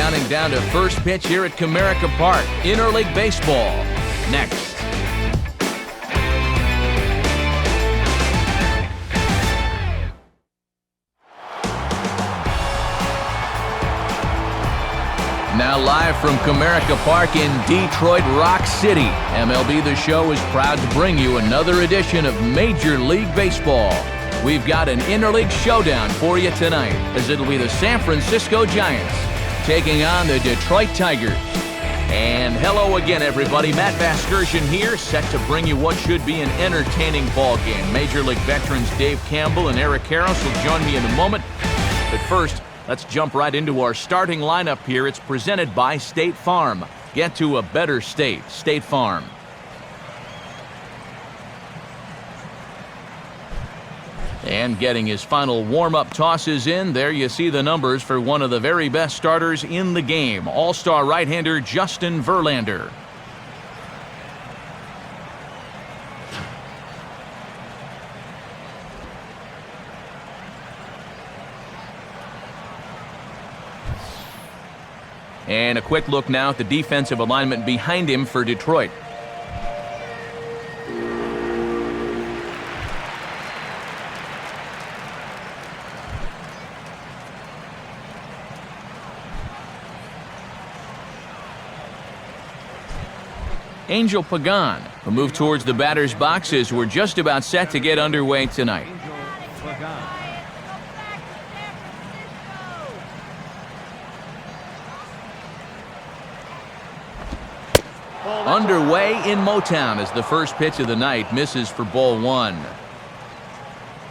counting down to first pitch here at Comerica Park. Interleague Baseball. Next. Now live from Comerica Park in Detroit Rock City, MLB The Show is proud to bring you another edition of Major League Baseball. We've got an interleague showdown for you tonight, as it'll be the San Francisco Giants taking on the Detroit Tigers. And hello again, everybody. Matt Vasgersian here, set to bring you what should be an entertaining ball game. Major League veterans Dave Campbell and Eric Harris will join me in a moment. But first, let's jump right into our starting lineup here. It's presented by State Farm. Get to a better state. State Farm. And getting his final warm-up tosses in, there you see the numbers for one of the very best starters in the game, all-star right-hander Justin Verlander. And a quick look now at the defensive alignment behind him for Detroit. Angel Pagan, who moved towards the batter's boxes. We're just about set to get underway tonight. Underway in Motown as the first pitch of the night misses for ball one.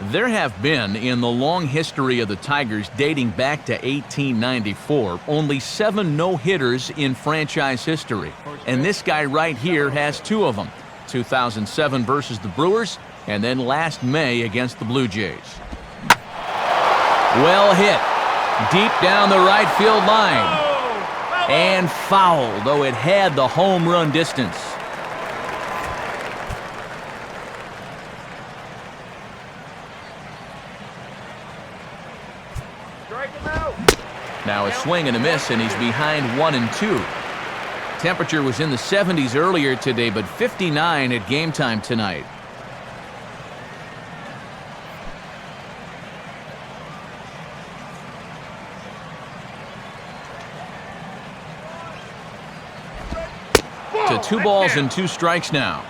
There have been, in the long history of the Tigers dating back to 1894, only 7 no-hitters in franchise history. And this guy right here has 2 of them. 2007 versus the Brewers, and then last May against the Blue Jays. Well hit. Deep down the right field line. And foul, though it had the home run distance. Now a swing and a miss, and he's behind 1-2. Temperature was in the 70s earlier today, but 59 at game time tonight. To 2 balls and 2 strikes now.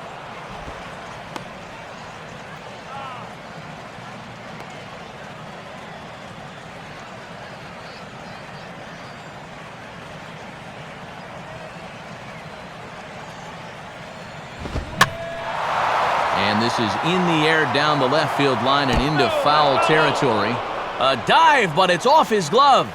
And this is in the air down the left field line and into foul territory. A dive, but it's off his glove.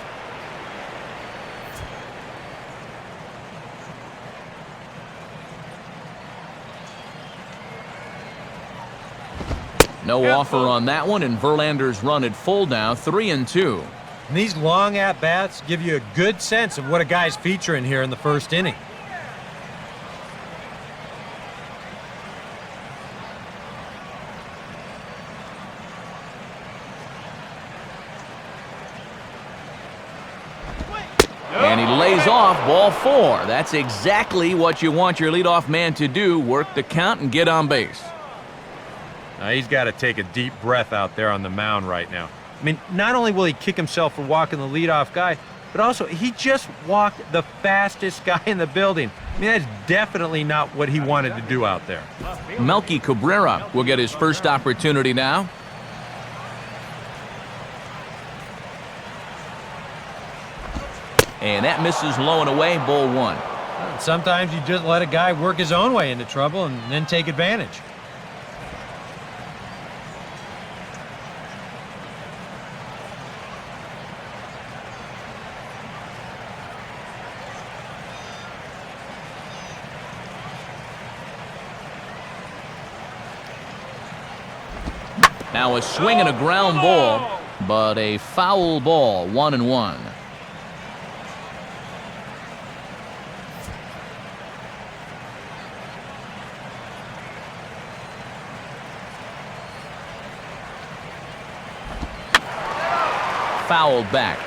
No offer on that one, and Verlander's run at full now, 3-2. And these long at-bats give you a good sense of what a guy's featuring here in the first inning. And he lays off ball 4. That's exactly what you want your leadoff man to do, work the count and get on base. Now he's got to take a deep breath out there on the mound right now. I mean, not only will he kick himself for walking the leadoff guy, but also he just walked the fastest guy in the building. I mean, that's definitely not what he wanted to do out there. Melky Cabrera will get his first opportunity now. And that misses low and away, ball 1. Sometimes you just let a guy work his own way into trouble and then take advantage. Now a swing and a ground ball, but a foul ball, 1-1. Fouled back.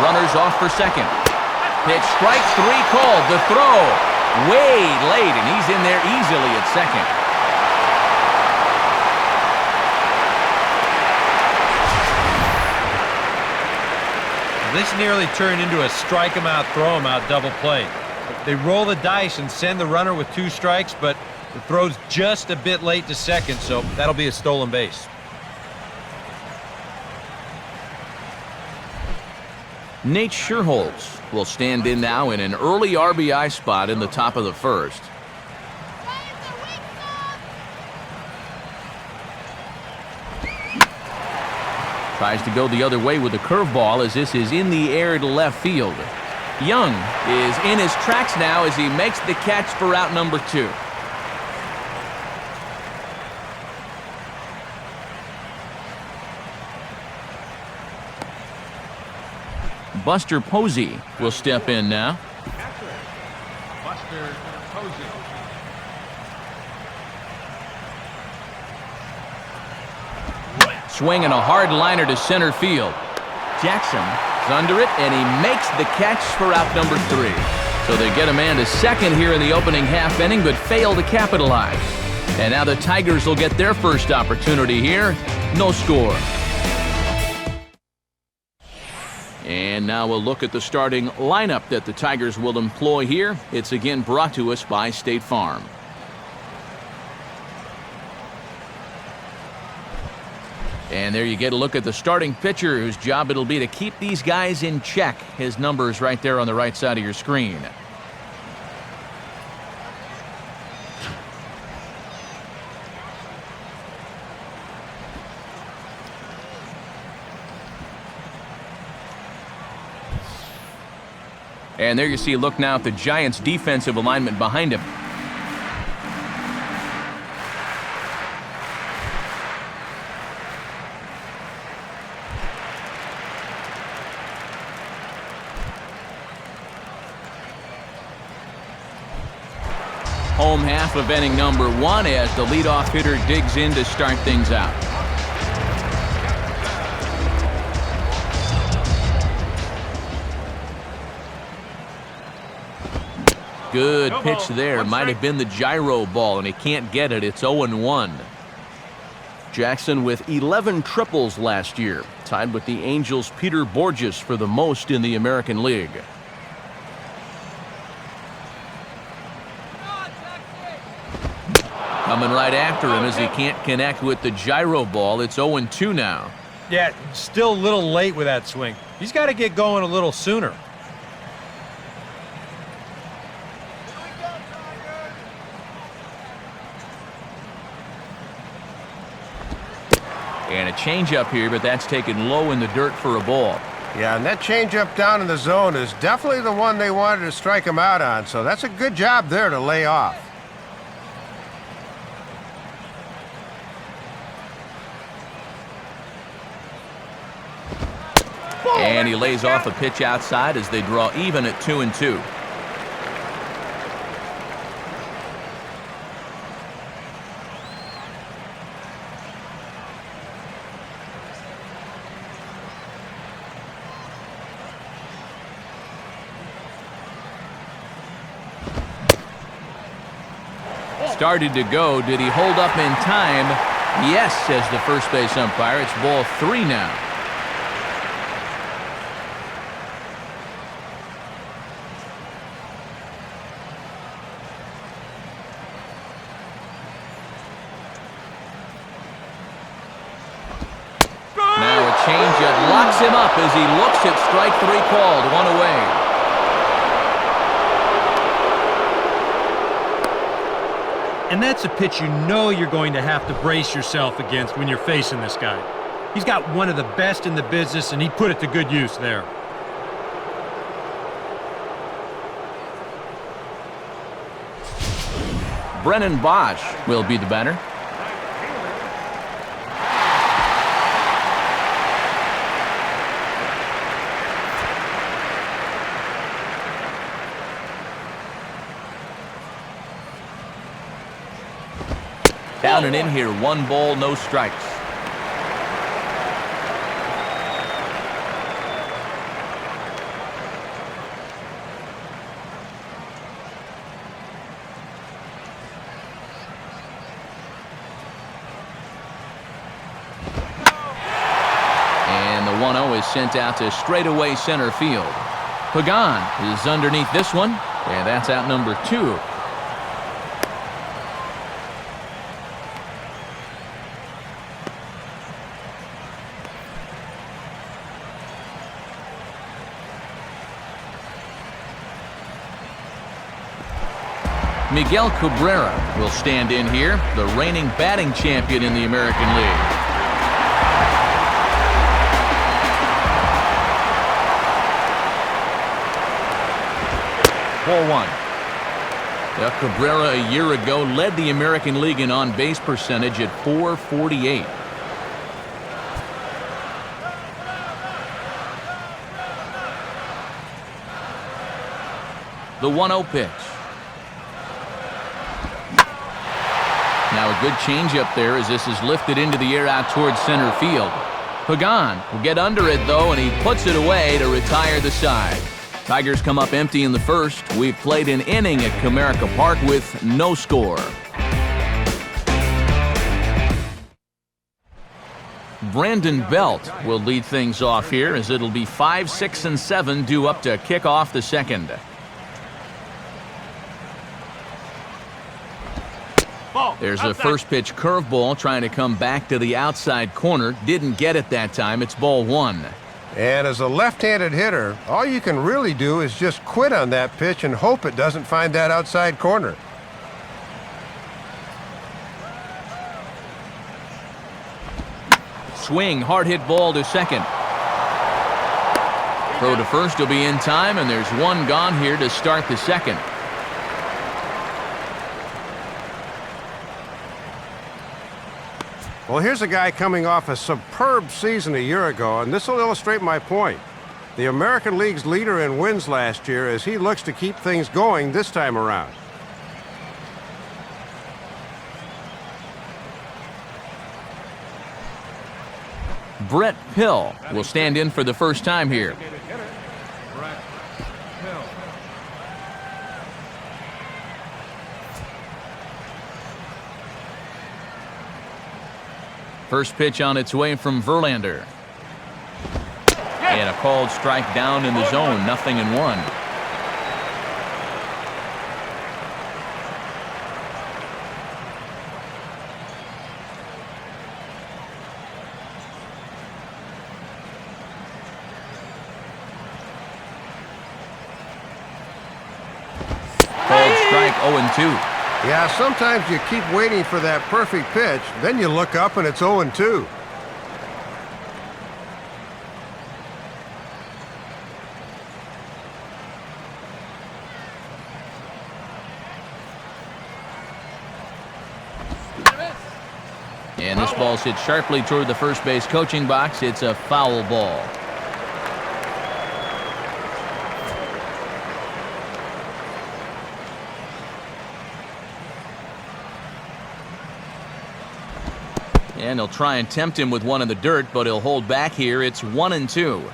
Runners off for second. Pitch, strike three called. The throw way late, and he's in there easily at second. This nearly turned into a strike him out, throw him out double play. They roll the dice and send the runner with 2 strikes, but the throw's just a bit late to second, so that'll be a stolen base. Nate Scherholz will stand in now in an early RBI spot in the top of the first. Tries to go the other way with the curveball as this is in the air to left field. Young is in his tracks now as he makes the catch for out number 2. Buster Posey will step in now. Buster Posey. Swing and a hard liner to center field. Jackson is under it, and he makes the catch for out number 3. So they get a man to second here in the opening half inning, but fail to capitalize. And now the Tigers will get their first opportunity here. No score. And now we'll look at the starting lineup that the Tigers will employ here. It's again brought to us by State Farm. And there you get a look at the starting pitcher whose job it'll be to keep these guys in check. His number is right there on the right side of your screen. And there you see a look now at the Giants' defensive alignment behind him. Home half of inning number 1 as the leadoff hitter digs in to start things out. Good pitch there. Might have been the gyro ball, and he can't get it. It's 0-1. Jackson with 11 triples last year, tied with the Angels' Peter Borges for the most in the American League. Coming right after him as he can't connect with the gyro ball. It's 0-2 now. Yeah, still a little late with that swing. He's got to get going a little sooner. And a changeup here, but that's taken low in the dirt for a ball. Yeah, and that changeup down in the zone is definitely the one they wanted to strike him out on, so that's a good job there to lay off. And he lays off a pitch outside as they draw even at 2-2. Started to go. Did he hold up in time? Yes, says the first base umpire. It's ball 3 now. Now a changeup locks him up as he looks at strike 3 called. 1 away. And that's a pitch you know you're going to have to brace yourself against when you're facing this guy. He's got one of the best in the business, and he put it to good use there. Brennan Bosch will be the batter. Down and in here, 1 ball, no strikes. 1-0 is sent out to straightaway center field. Pagan is underneath this one, and that's out number 2. Miguel Cabrera will stand in here, the reigning batting champion in the American League. Ball 1. Cabrera a year ago led the American League in on-base percentage at .448. The 1-0 pitch. Now a good changeup there as this is lifted into the air out towards center field. Pagan will get under it though, and he puts it away to retire the side. Tigers come up empty in the first. We've played an inning at Comerica Park with no score. Brandon Belt will lead things off here as it'll be 5, 6, and 7 due up to kick off the second. There's a first pitch curveball trying to come back to the outside corner. Didn't get it that time. It's ball 1. And as a left-handed hitter, all you can really do is just quit on that pitch and hope it doesn't find that outside corner. Swing, hard hit ball to second. Throw to first will be in time, and there's one gone here to start the second. Well, here's a guy coming off a superb season a year ago, and this will illustrate my point. The American League's leader in wins last year as he looks to keep things going this time around. Brett Pill will stand in for the first time here. First pitch on its way from Verlander. And a called strike down in the zone, 0-1. Called strike, 0-2. Yeah, sometimes you keep waiting for that perfect pitch, then you look up and it's 0-2. And this ball's hit sharply toward the first base coaching box. It's a foul ball. And he'll try and tempt him with one in the dirt, but he'll hold back here. It's 1-2.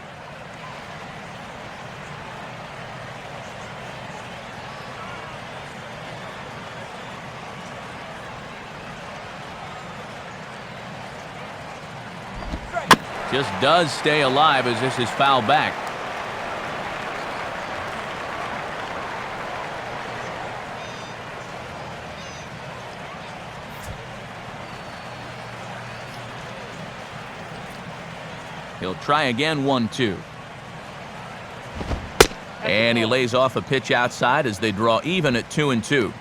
Just does stay alive as this is fouled back. He'll try again, 1-2. And he lays off a pitch outside as they draw even at 2-2.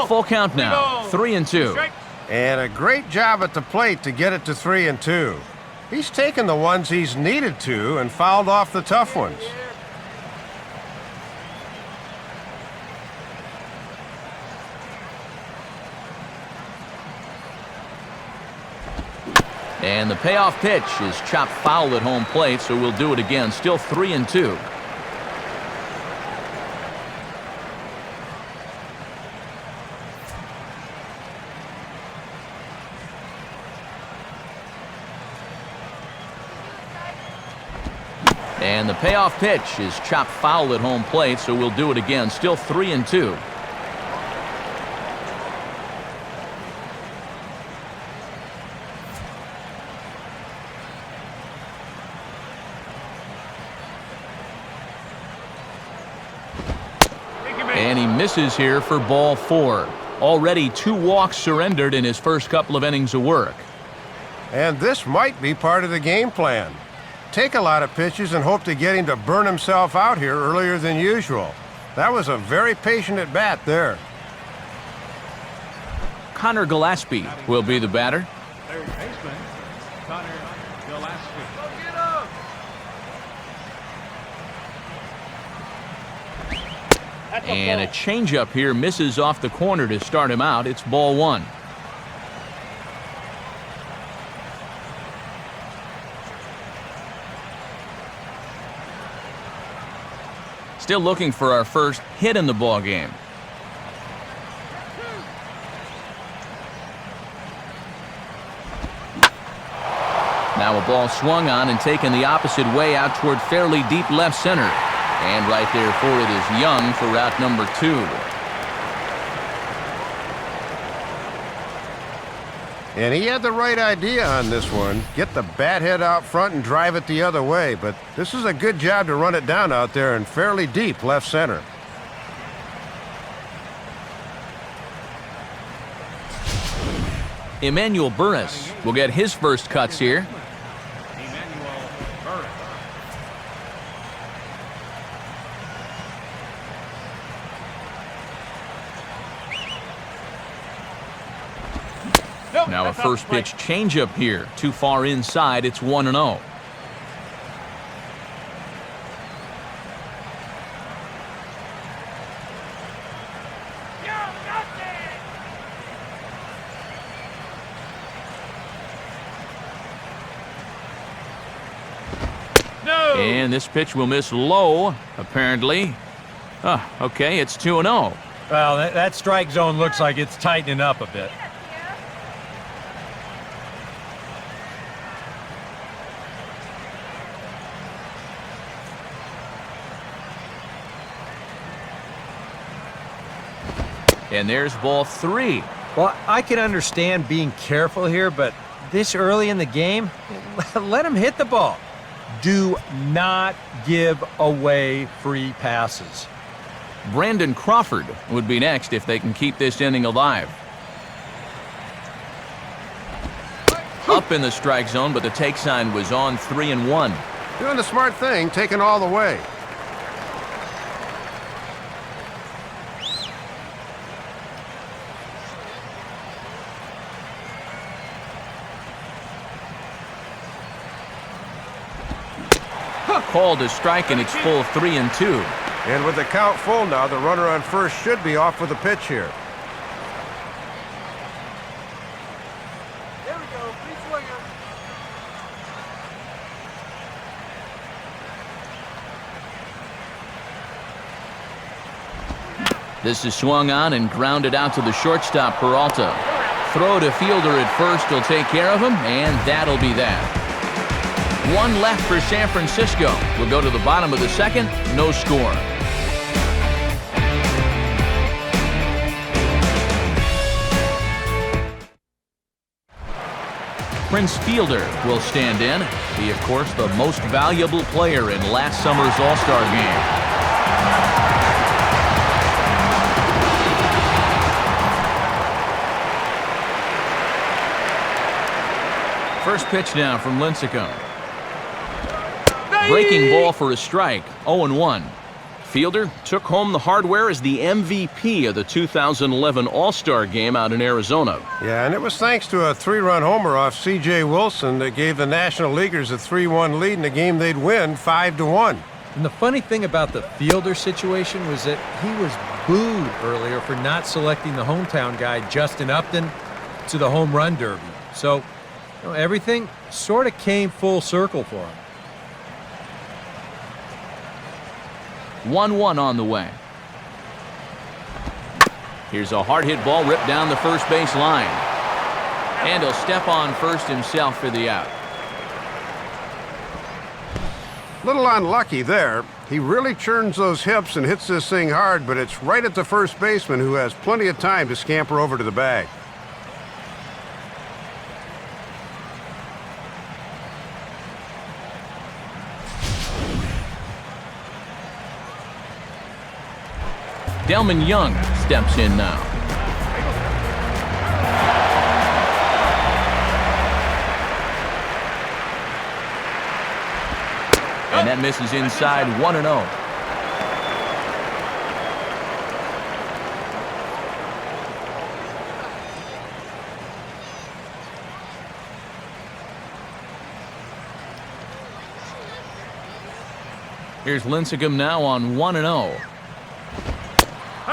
Full count now, 3-2. And a great job at the plate to get it to 3-2. He's taken the ones he's needed to and fouled off the tough ones. And the payoff pitch is chopped foul at home plate, so we'll do it again. Still 3-2. And the payoff pitch is chopped foul at home plate, so we'll do it again. Still 3-2. And he misses here for ball 4. Already 2 walks surrendered in his first couple of innings of work. And this might be part of the game plan. Take a lot of pitches and hope to get him to burn himself out here earlier than usual. That was a very patient at bat there. Connor Gillespie will be the batter. Third baseman, Connor Gillespie. And a changeup here misses off the corner to start him out. It's ball 1. Still looking for our first hit in the ball game. Now a ball swung on and taken the opposite way out toward fairly deep left center. And right there for it is Young for route number 2. And he had the right idea on this one. Get the bat head out front and drive it the other way. But this is a good job to run it down out there in fairly deep left center. Emmanuel Burris will get his first cuts here. Now a first pitch changeup here. Too far inside. It's 1-0. And this pitch will miss low, apparently. Okay, it's 2-0. Well, that strike zone looks like it's tightening up a bit. And there's ball 3. Well, I can understand being careful here, but this early in the game, let him hit the ball. Do not give away free passes. Brandon Crawford would be next if they can keep this inning alive. Up in the strike zone, but the take sign was on 3-1. Doing the smart thing, taking all the way. Called a strike, and it's full 3-2. And with the count full now, the runner on first should be off with the pitch here. There we go. Free swinger. This is swung on and grounded out to the shortstop, Peralta. Throw to fielder at first will take care of him, and that'll be that. One left for San Francisco. We'll go to the bottom of the second. No score. Prince Fielder will stand in. He, of course, the most valuable player in last summer's All-Star game. First pitch now from Lincecum. Breaking ball for a strike, 0-1. Fielder took home the hardware as the MVP of the 2011 All-Star Game out in Arizona. Yeah, and it was thanks to a 3-run homer off C.J. Wilson that gave the National Leaguers a 3-1 lead in a game they'd win 5-1. And the funny thing about the Fielder situation was that he was booed earlier for not selecting the hometown guy, Justin Upton, to the home run derby. So, everything sort of came full circle for him. 1-1 on the way. Here's a hard hit ball ripped down the first base line. And he'll step on first himself for the out. Little unlucky there. He really churns those hips and hits this thing hard, but it's right at the first baseman who has plenty of time to scamper over to the bag. Delman Young steps in now. And that misses inside 1-0. Here's Lincecum now on 1-0.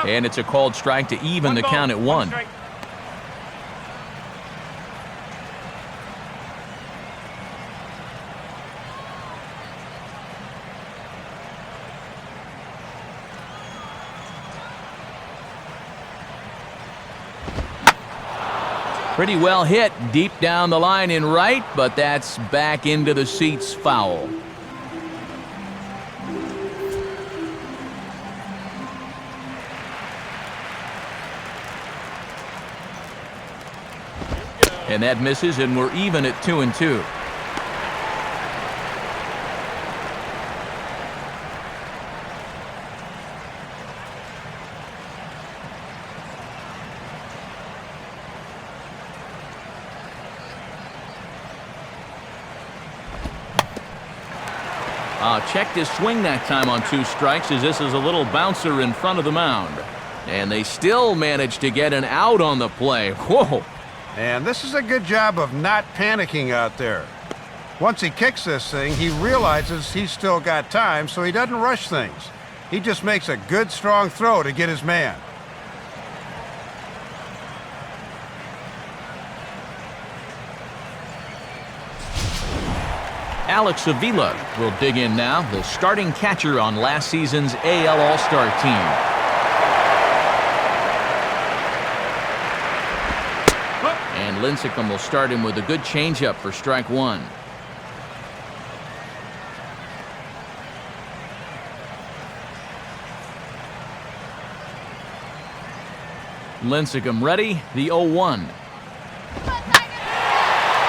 And it's a called strike to even the count at 1. Pretty well hit deep down the line in right, but that's back into the seats, foul. And that misses, and we're even at 2-2. Checked his swing that time on 2 strikes, as this is a little bouncer in front of the mound. And they still managed to get an out on the play. Whoa! And this is a good job of not panicking out there. Once he kicks this thing, he realizes he's still got time, so he doesn't rush things. He just makes a good, strong throw to get his man. Alex Avila will dig in now, the starting catcher on last season's AL All-Star team. And Lincecum will start him with a good changeup for strike 1. Lincecum ready, the 0-1.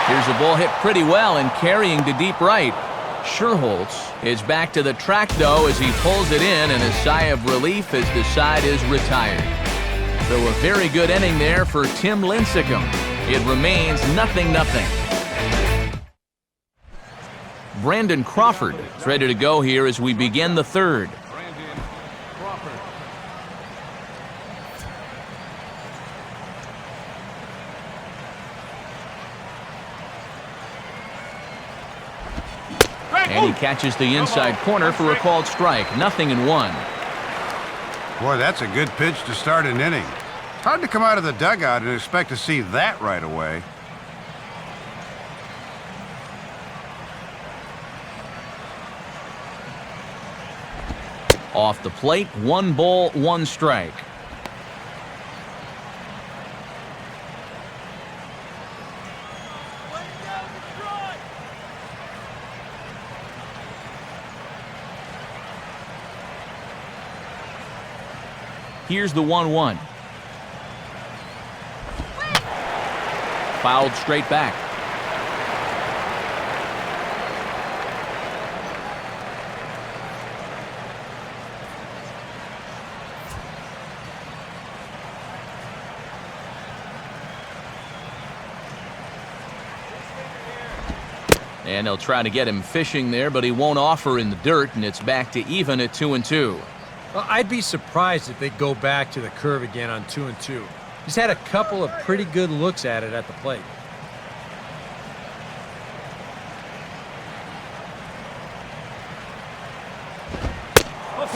Here's a ball hit pretty well and carrying to deep right. Scherholtz is back to the track, though, as he pulls it in, and a sigh of relief as the side is retired. So a very good inning there for Tim Lincecum. It remains 0-0. Brandon Crawford is ready to go here as we begin the 3rd. And he catches the inside corner for a called strike. 0-1. Boy, that's a good pitch to start an inning. Hard to come out of the dugout and expect to see that right away. Off the plate, 1 ball, 1 strike. Here's the 1-1. Fouled straight back. And they'll try to get him fishing there, but he won't offer in the dirt, and it's back to even at 2-2. Well, I'd be surprised if they go back to the curve again on 2-2. He's had a couple of pretty good looks at it at the plate.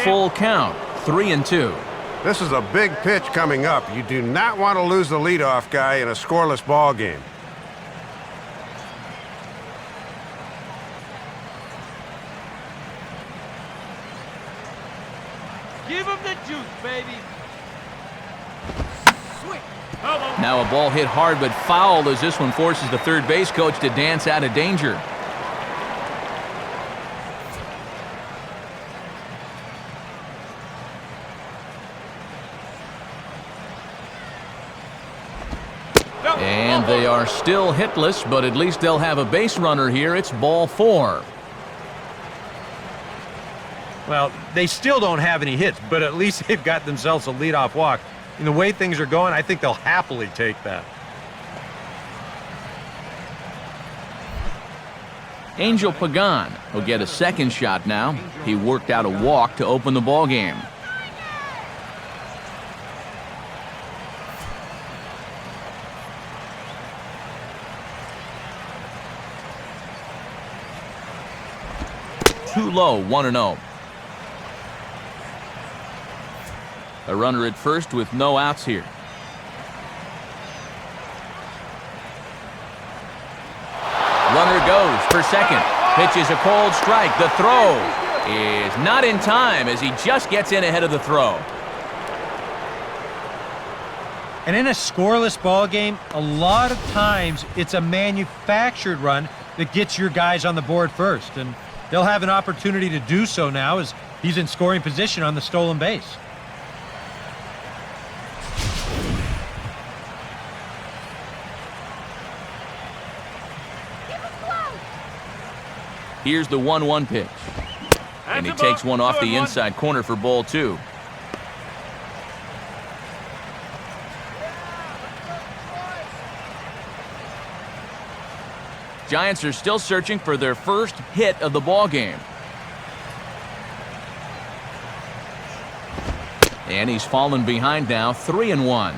Full count, 3-2. This is a big pitch coming up. You do not want to lose the leadoff guy in a scoreless ball game. Give him the juice, baby. Sweet. Now a ball hit hard but foul as this one forces the third base coach to dance out of danger. And they are still hitless, but at least they'll have a base runner here. It's ball 4. Well, they still don't have any hits, but at least they've got themselves a leadoff walk. And the way things are going, I think they'll happily take that. Angel Pagan will get a second shot now. He worked out a walk to open the ball game. Too low, 1-0. A runner at first with no outs here. Runner goes for second. Pitches a cold strike. The throw is not in time as he just gets in ahead of the throw. And in a scoreless ball game, a lot of times it's a manufactured run that gets your guys on the board first. And they'll have an opportunity to do so now as he's in scoring position on the stolen base. Here's the 1-1 pitch. And he takes one off the inside corner for ball 2. Giants are still searching for their first hit of the ball game. And he's fallen behind now, 3-1.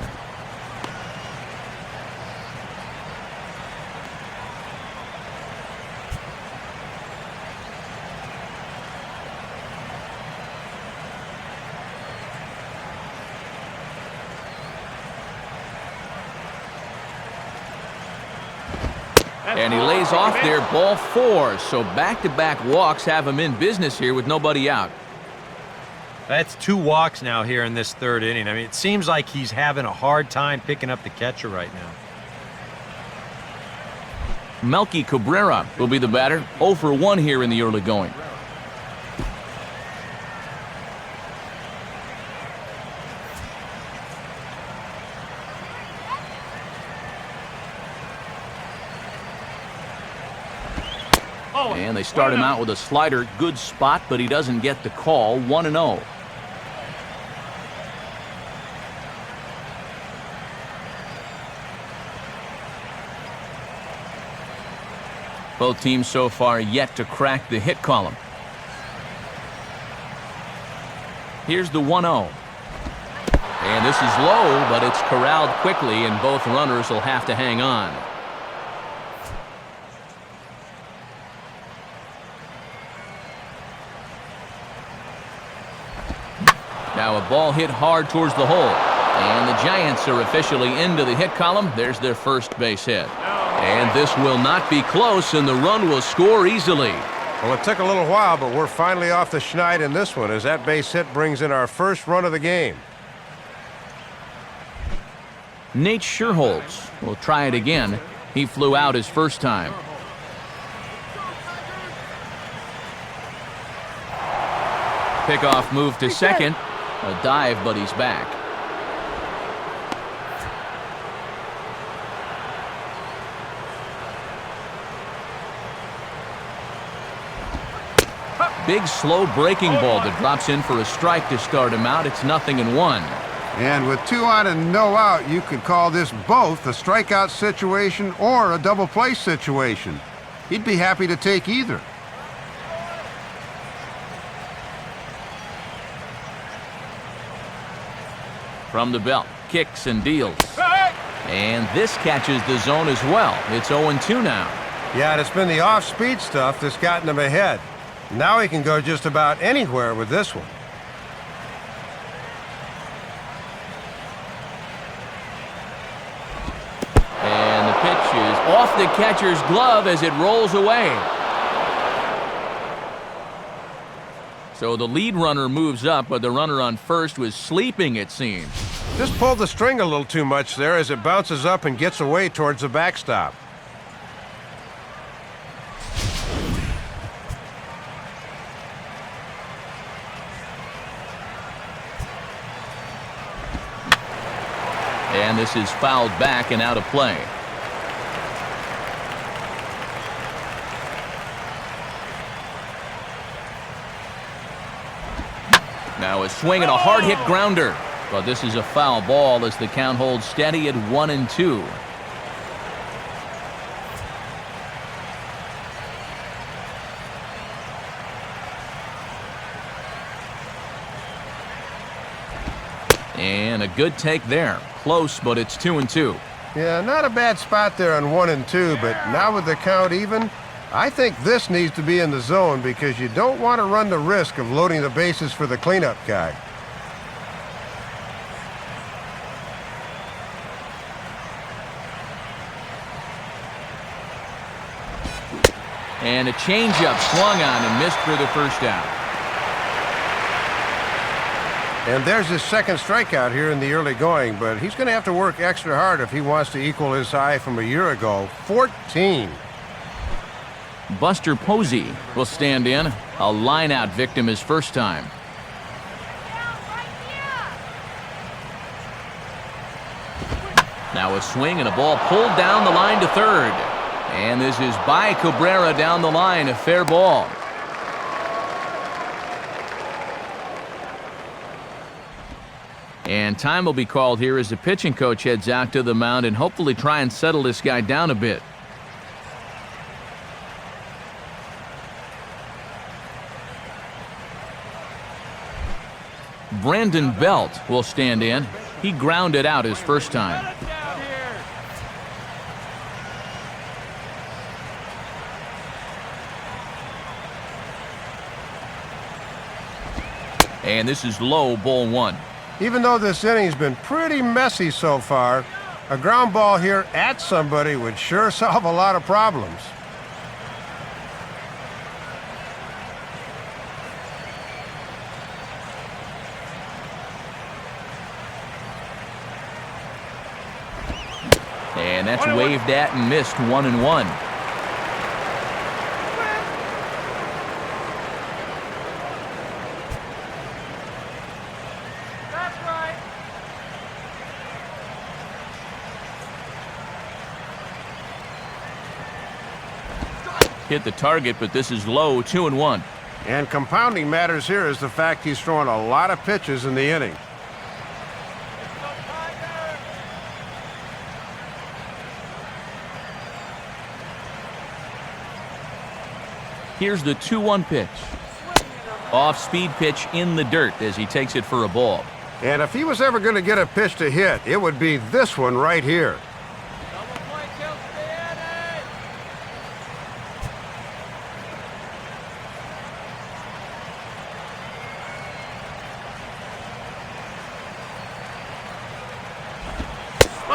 And he lays off there, ball 4. So back-to-back walks have him in business here with nobody out. That's 2 walks now here in this third inning. I mean, it seems like he's having a hard time picking up the catcher right now. Melky Cabrera will be the batter. 0 for 1 here in the early going. And they start him out with a slider. Good spot, but he doesn't get the call. 1-0. Both teams so far yet to crack the hit column. Here's the 1-0. And this is low, but it's corralled quickly, and both runners will have to hang on. Now a ball hit hard towards the hole. And the Giants are officially into the hit column. There's their first base hit. And this will not be close, and the run will score easily. Well, it took a little while, but we're finally off the schneid in this one as that base hit brings in our first run of the game. Nate Sherholtz will try it again. He flew out his first time. Pickoff move to second. A dive, but he's back. Big slow breaking ball that drops in for a strike to start him out. It's 0-1. And with 2 on and no out, you could call this both a strikeout situation or a double play situation. He'd be happy to take either. From the belt, kicks and deals. And this catches the zone as well. It's 0-2 now. Yeah, and it's been the off-speed stuff that's gotten him ahead. Now he can go just about anywhere with this one. And the pitch is off the catcher's glove as it rolls away. So the lead runner moves up, but the runner on first was sleeping, it seems. Just pulled the string a little too much there as it bounces up and gets away towards the backstop. And this is fouled back and out of play. Now a swing and a hard-hit grounder. But this is a foul ball as the count holds steady at 1-2. And a good take there. Close, but it's 2-2. Yeah, not a bad spot there on 1-2, but now with the count even, I think this needs to be in the zone because you don't want to run the risk of loading the bases for the cleanup guy. And a changeup swung on and missed for the first out. And there's his second strikeout here in the early going, but he's going to have to work extra hard if he wants to equal his high from a year ago, 14. Buster Posey will stand in. A line-out victim his first time. Now a swing and a ball pulled down the line to third. And this is by Cabrera down the line, a fair ball. And time will be called here as the pitching coach heads out to the mound and hopefully try and settle this guy down a bit. Brandon Belt will stand in. He grounded out his first time. And this is low, ball one. Even though this inning's been pretty messy so far, a ground ball here at somebody would sure solve a lot of problems. And that's waved at and missed, 1-1. Hit the target, but this is low, 2-1. And compounding matters here is the fact he's throwing a lot of pitches in the inning. Here's the 2-1 pitch. Off-speed pitch in the dirt as he takes it for a ball. And if he was ever going to get a pitch to hit, it would be this one right here.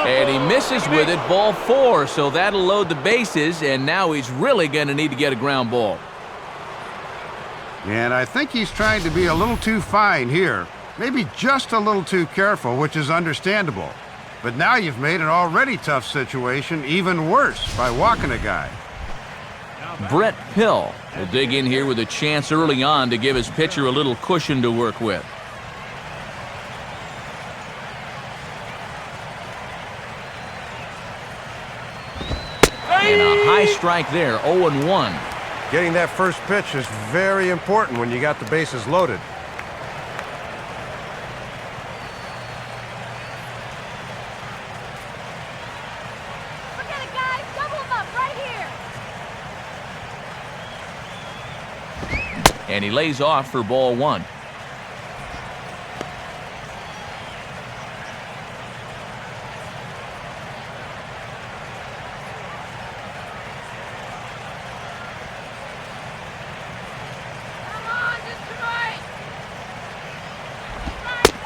And he misses with it, ball 4, so that'll load the bases, and now he's really going to need to get a ground ball. And I think he's trying to be a little too fine here. Maybe just a little too careful, which is understandable. But now you've made an already tough situation even worse by walking a guy. Brett Pill will dig in here with a chance early on to give his pitcher a little cushion to work with. And a high strike there, 0-1. Getting that first pitch is very important when you got the bases loaded. Forget it, guys. Double him up right here. And he lays off for ball 1.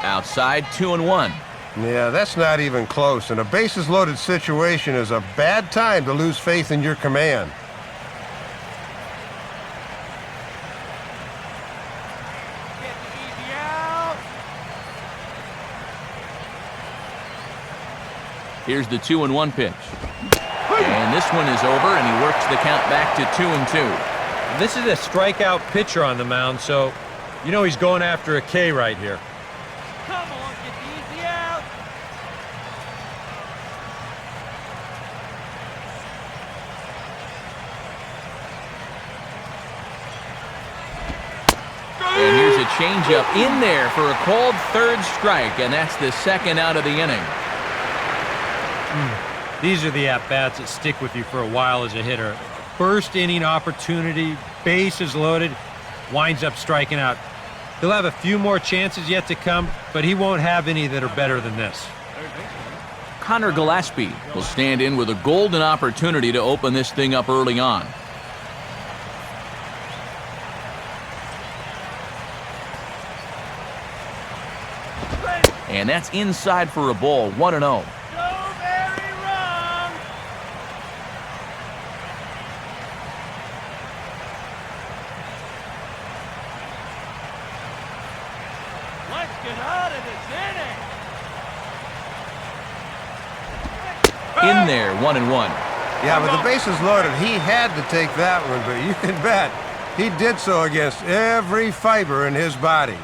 Outside, 2-1. Yeah, that's not even close, and a bases-loaded situation is a bad time to lose faith in your command. Here's the 2-1 pitch. And this one is over, and he works the count back to 2-2. This is a strikeout pitcher on the mound, so you know he's going after a K right here. Come on, get easy out. And here's a changeup in there for a called third strike, and that's the second out of the inning. These are the at-bats that stick with you for a while as a hitter. First inning opportunity, bases loaded, winds up striking out. He'll have a few more chances yet to come, but he won't have any that are better than this. Connor Gillespie will stand in with a golden opportunity to open this thing up early on. And that's inside for a ball, 1-0. Go very wrong. Let's get out of this inning. In there, 1-1. Yeah, with the bases loaded, he had to take that one, but you can bet he did so against every fiber in his body.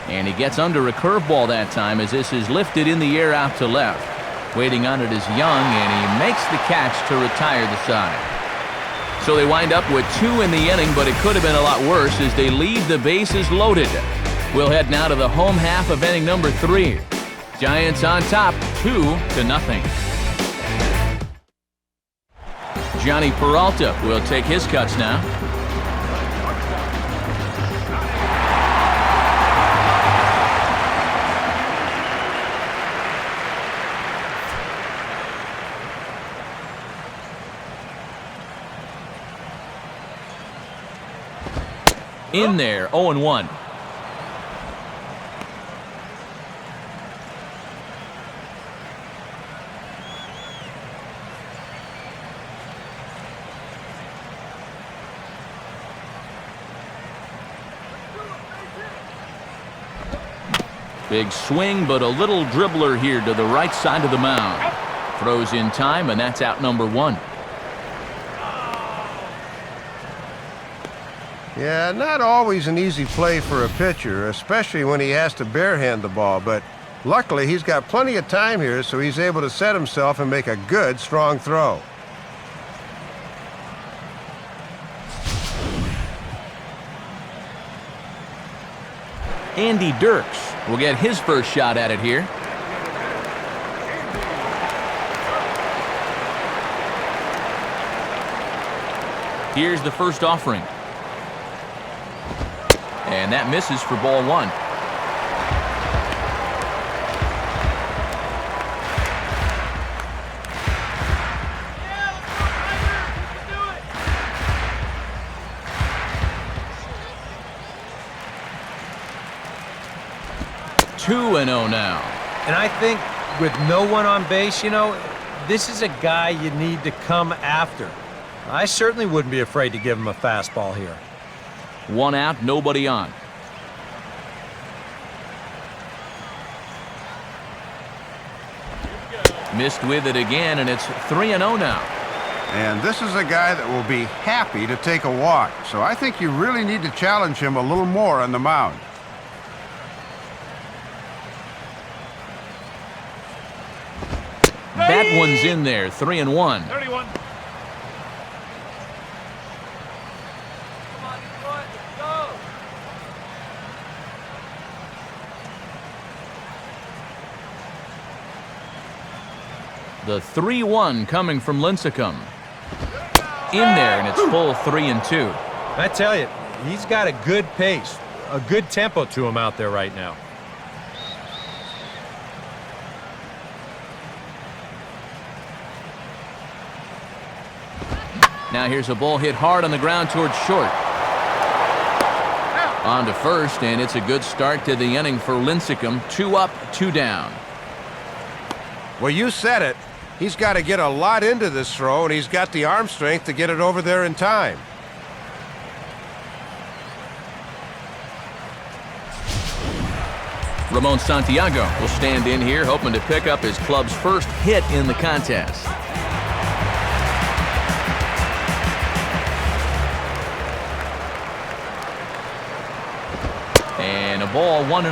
And he gets under a curveball that time as this is lifted in the air out to left. Waiting on it is Young, and he makes the catch to retire the side. So they wind up with 2 in the inning, but it could have been a lot worse as they leave the bases loaded. We'll head now to the home half of inning number 3. Giants on top, 2-0. Johnny Peralta will take his cuts now. In there, 0-1. Big swing, but a little dribbler here to the right side of the mound. Throws in time, and that's out number 1. Yeah, not always an easy play for a pitcher, especially when he has to barehand the ball, but luckily he's got plenty of time here, so he's able to set himself and make a good, strong throw. Andy Dirks will get his first shot at it here. Here's the first offering. And that misses for ball 1. Two and 0 now. And I think with no one on base, you know, this is a guy you need to come after. I certainly wouldn't be afraid to give him a fastball here. 1 out, nobody on. Missed with it again, and it's 3-0 now. And this is a guy that will be happy to take a walk, so I think you really need to challenge him a little more on the mound. That one's in there, 3-1. 31. Come on, Detroit, let's go. The 3-1 coming from Lincecum. In there, and it's full 3-2. I tell you, he's got a good pace, a good tempo to him out there right now. Now here's a ball hit hard on the ground towards short. On to first, and it's a good start to the inning for Lincecum. 2 up, 2 down. Well, you said it. He's got to get a lot into this throw, and he's got the arm strength to get it over there in time. Ramon Santiago will stand in here, hoping to pick up his club's first hit in the contest. And a ball, 1-0.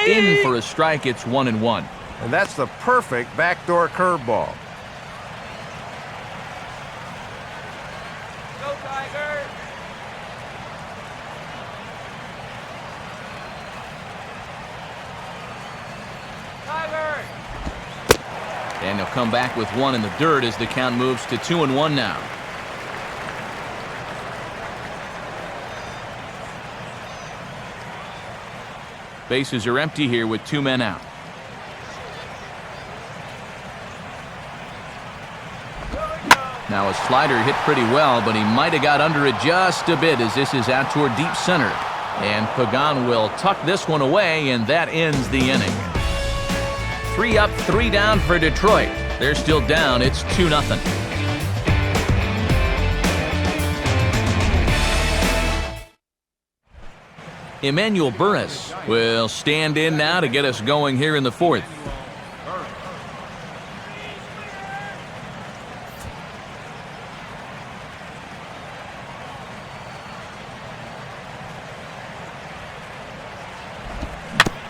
in for a strike. It's 1-1. And that's the perfect backdoor curveball. Go, Tiger. Tiger. And they'll come back with one in the dirt as the count moves to 2-1 now. Bases are empty here with 2 men out. Now a slider hit pretty well, but he might have got under it just a bit as this is out toward deep center. And Pagan will tuck this one away, and that ends the inning. 3 up, 3 down for Detroit. They're still down. It's 2-0. Emmanuel Burris will stand in now to get us going here in the 4th.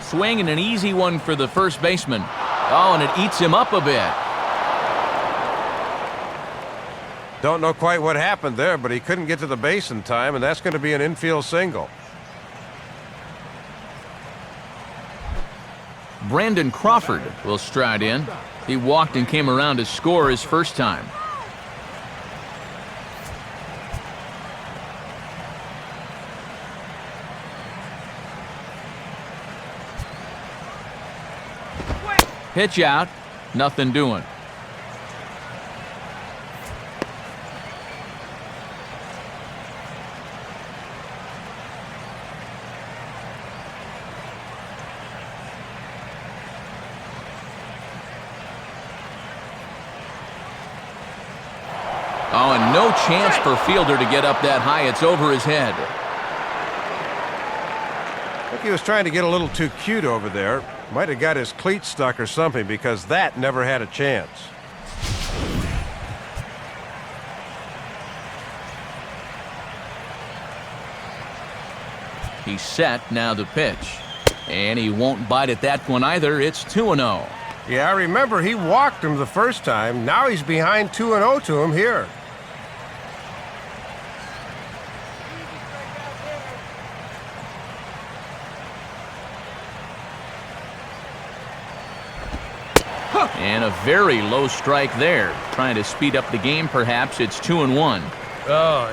Swing and an easy one for the first baseman. Oh, and it eats him up a bit. Don't know quite what happened there, but he couldn't get to the base in time, and that's going to be an infield single. Brandon Crawford will stride in. He walked and came around to score his first time. Pitch out, nothing doing. Oh, and no chance for Fielder to get up that high. It's over his head. I think he was trying to get a little too cute over there. Might have got his cleat stuck or something, because that never had a chance. He's set, now the pitch. And he won't bite at that one either. It's 2-0. Yeah, I remember he walked him the first time. Now he's behind 2-0 to him here. And a very low strike there. Trying to speed up the game, perhaps. It's 2-1. Oh,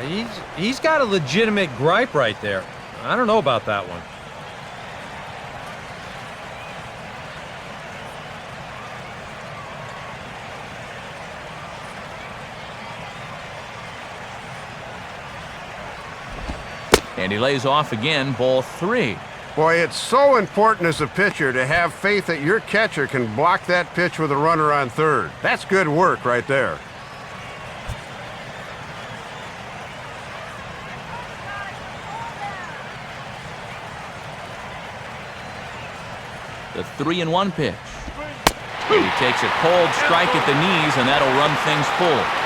he's got a legitimate gripe right there. I don't know about that one. And he lays off again, ball 3. Boy, it's so important as a pitcher to have faith that your catcher can block that pitch with a runner on third. That's good work right there. The 3-1 pitch. And he takes a cold strike at the knees, and that'll run things full.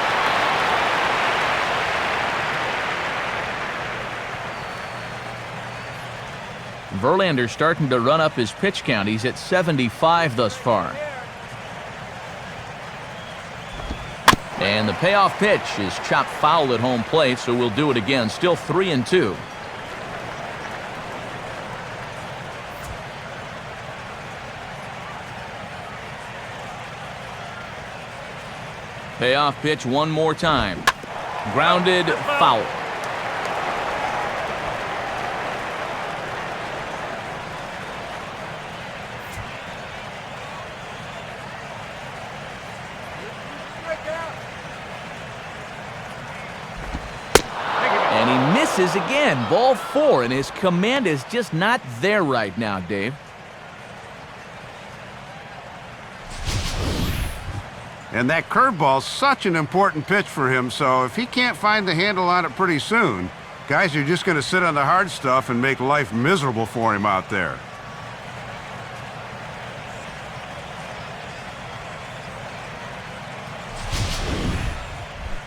Verlander starting to run up his pitch count. He's at 75 thus far. And the payoff pitch is chopped foul at home plate, so we'll do it again. Still 3-2. Payoff pitch one more time. Grounded, foul. And he misses again. Ball 4, and his command is just not there right now, Dave. And that curveball's such an important pitch for him, so if he can't find the handle on it pretty soon, guys are just going to sit on the hard stuff and make life miserable for him out there.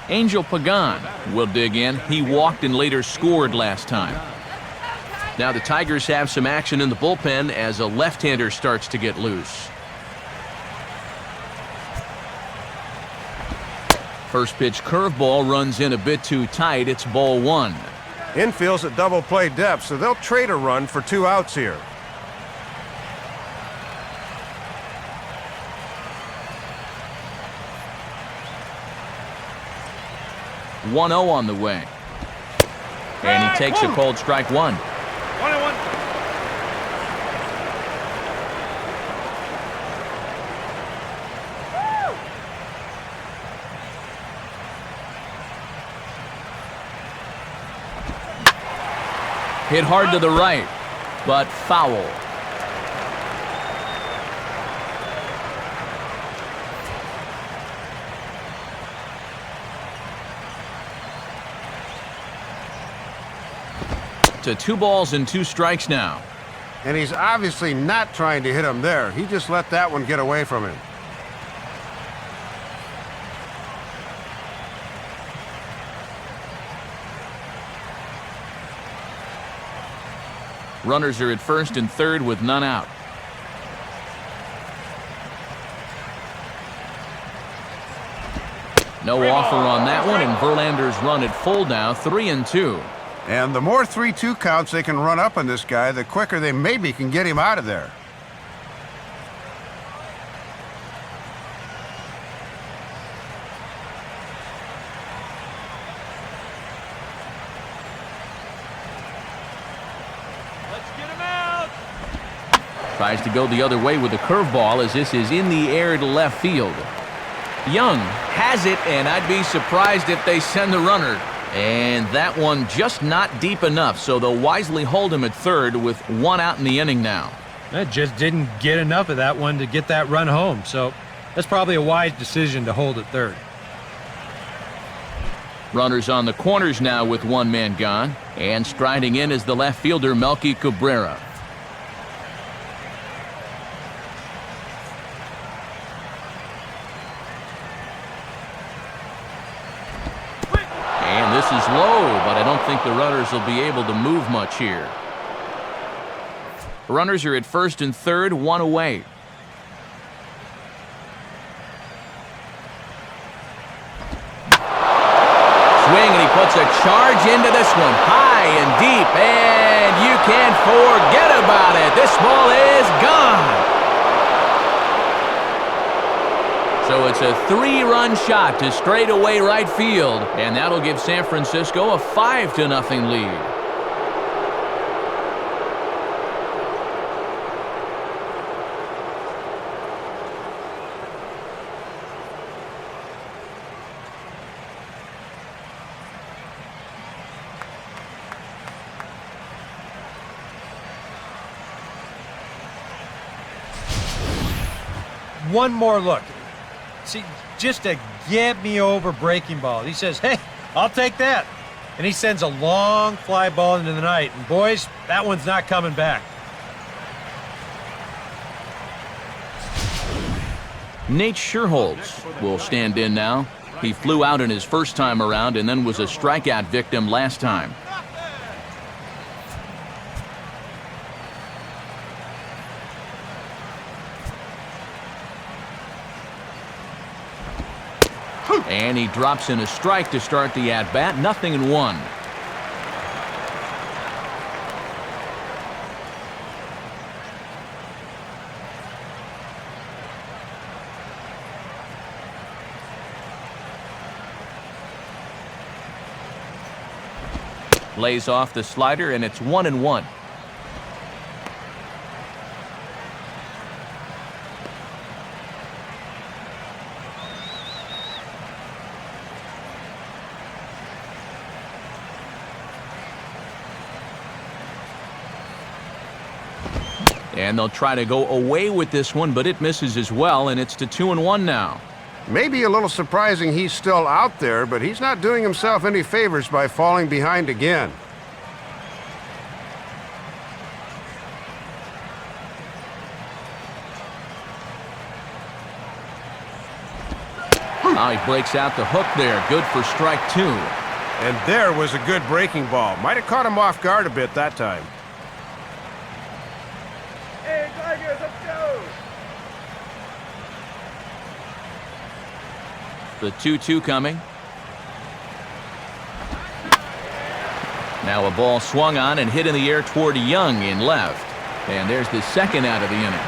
Angel Pagan will dig in. He walked and later scored last time. Now the Tigers have some action in the bullpen as a left-hander starts to get loose. First pitch curveball runs in a bit too tight. It's ball 1. Infield's at double play depth, so they'll trade a run for 2 outs here. One 0 on the way. And he takes a cold strike 1. 1-1. Hit hard to the right, but foul. To 2 balls and 2 strikes now. And he's obviously not trying to hit him there. He just let that one get away from him. Runners are at first and third with none out. No offer on that one, and Verlander's run at full now, 3-2. And the more 3-2 counts they can run up on this guy, the quicker they maybe can get him out of there. Let's get him out. Tries to go the other way with a curveball as this is in the air to left field. Young has it, and I'd be surprised if they send the runner. And that one just not deep enough, so they'll wisely hold him at third with 1 out in the inning now. That just didn't get enough of that one to get that run home, so that's probably a wise decision to hold at third. Runners on the corners now with 1 man gone, and striding in is the left fielder Melky Cabrera. And this is low, but I don't think the runners will be able to move much here. Runners are at first and third, 1 away. Swing, and he puts a charge into this one, high and deep, and you can't forget about it. This ball is gone. So it's a 3-run shot to straightaway right field, and that'll give San Francisco a 5-0 lead. One more look. See, just a get me over breaking ball. He says, hey, I'll take that. And he sends a long fly ball into the night. And boys, that one's not coming back. Nate Sherholtz will stand in now. He flew out in his first time around and then was a strikeout victim last time. And he drops in a strike to start the at-bat. 0-1. Lays off the slider, and it's 1-1. And they'll try to go away with this one, but it misses as well, and it's to 2-1 now. Maybe a little surprising he's still out there, but he's not doing himself any favors by falling behind again. Now he breaks out the hook there. Good for strike 2. And there was a good breaking ball. Might have caught him off guard a bit that time. Tigers, let's go! The 2-2 coming. Now a ball swung on and hit in the air toward Young in left. And there's the second out of the inning.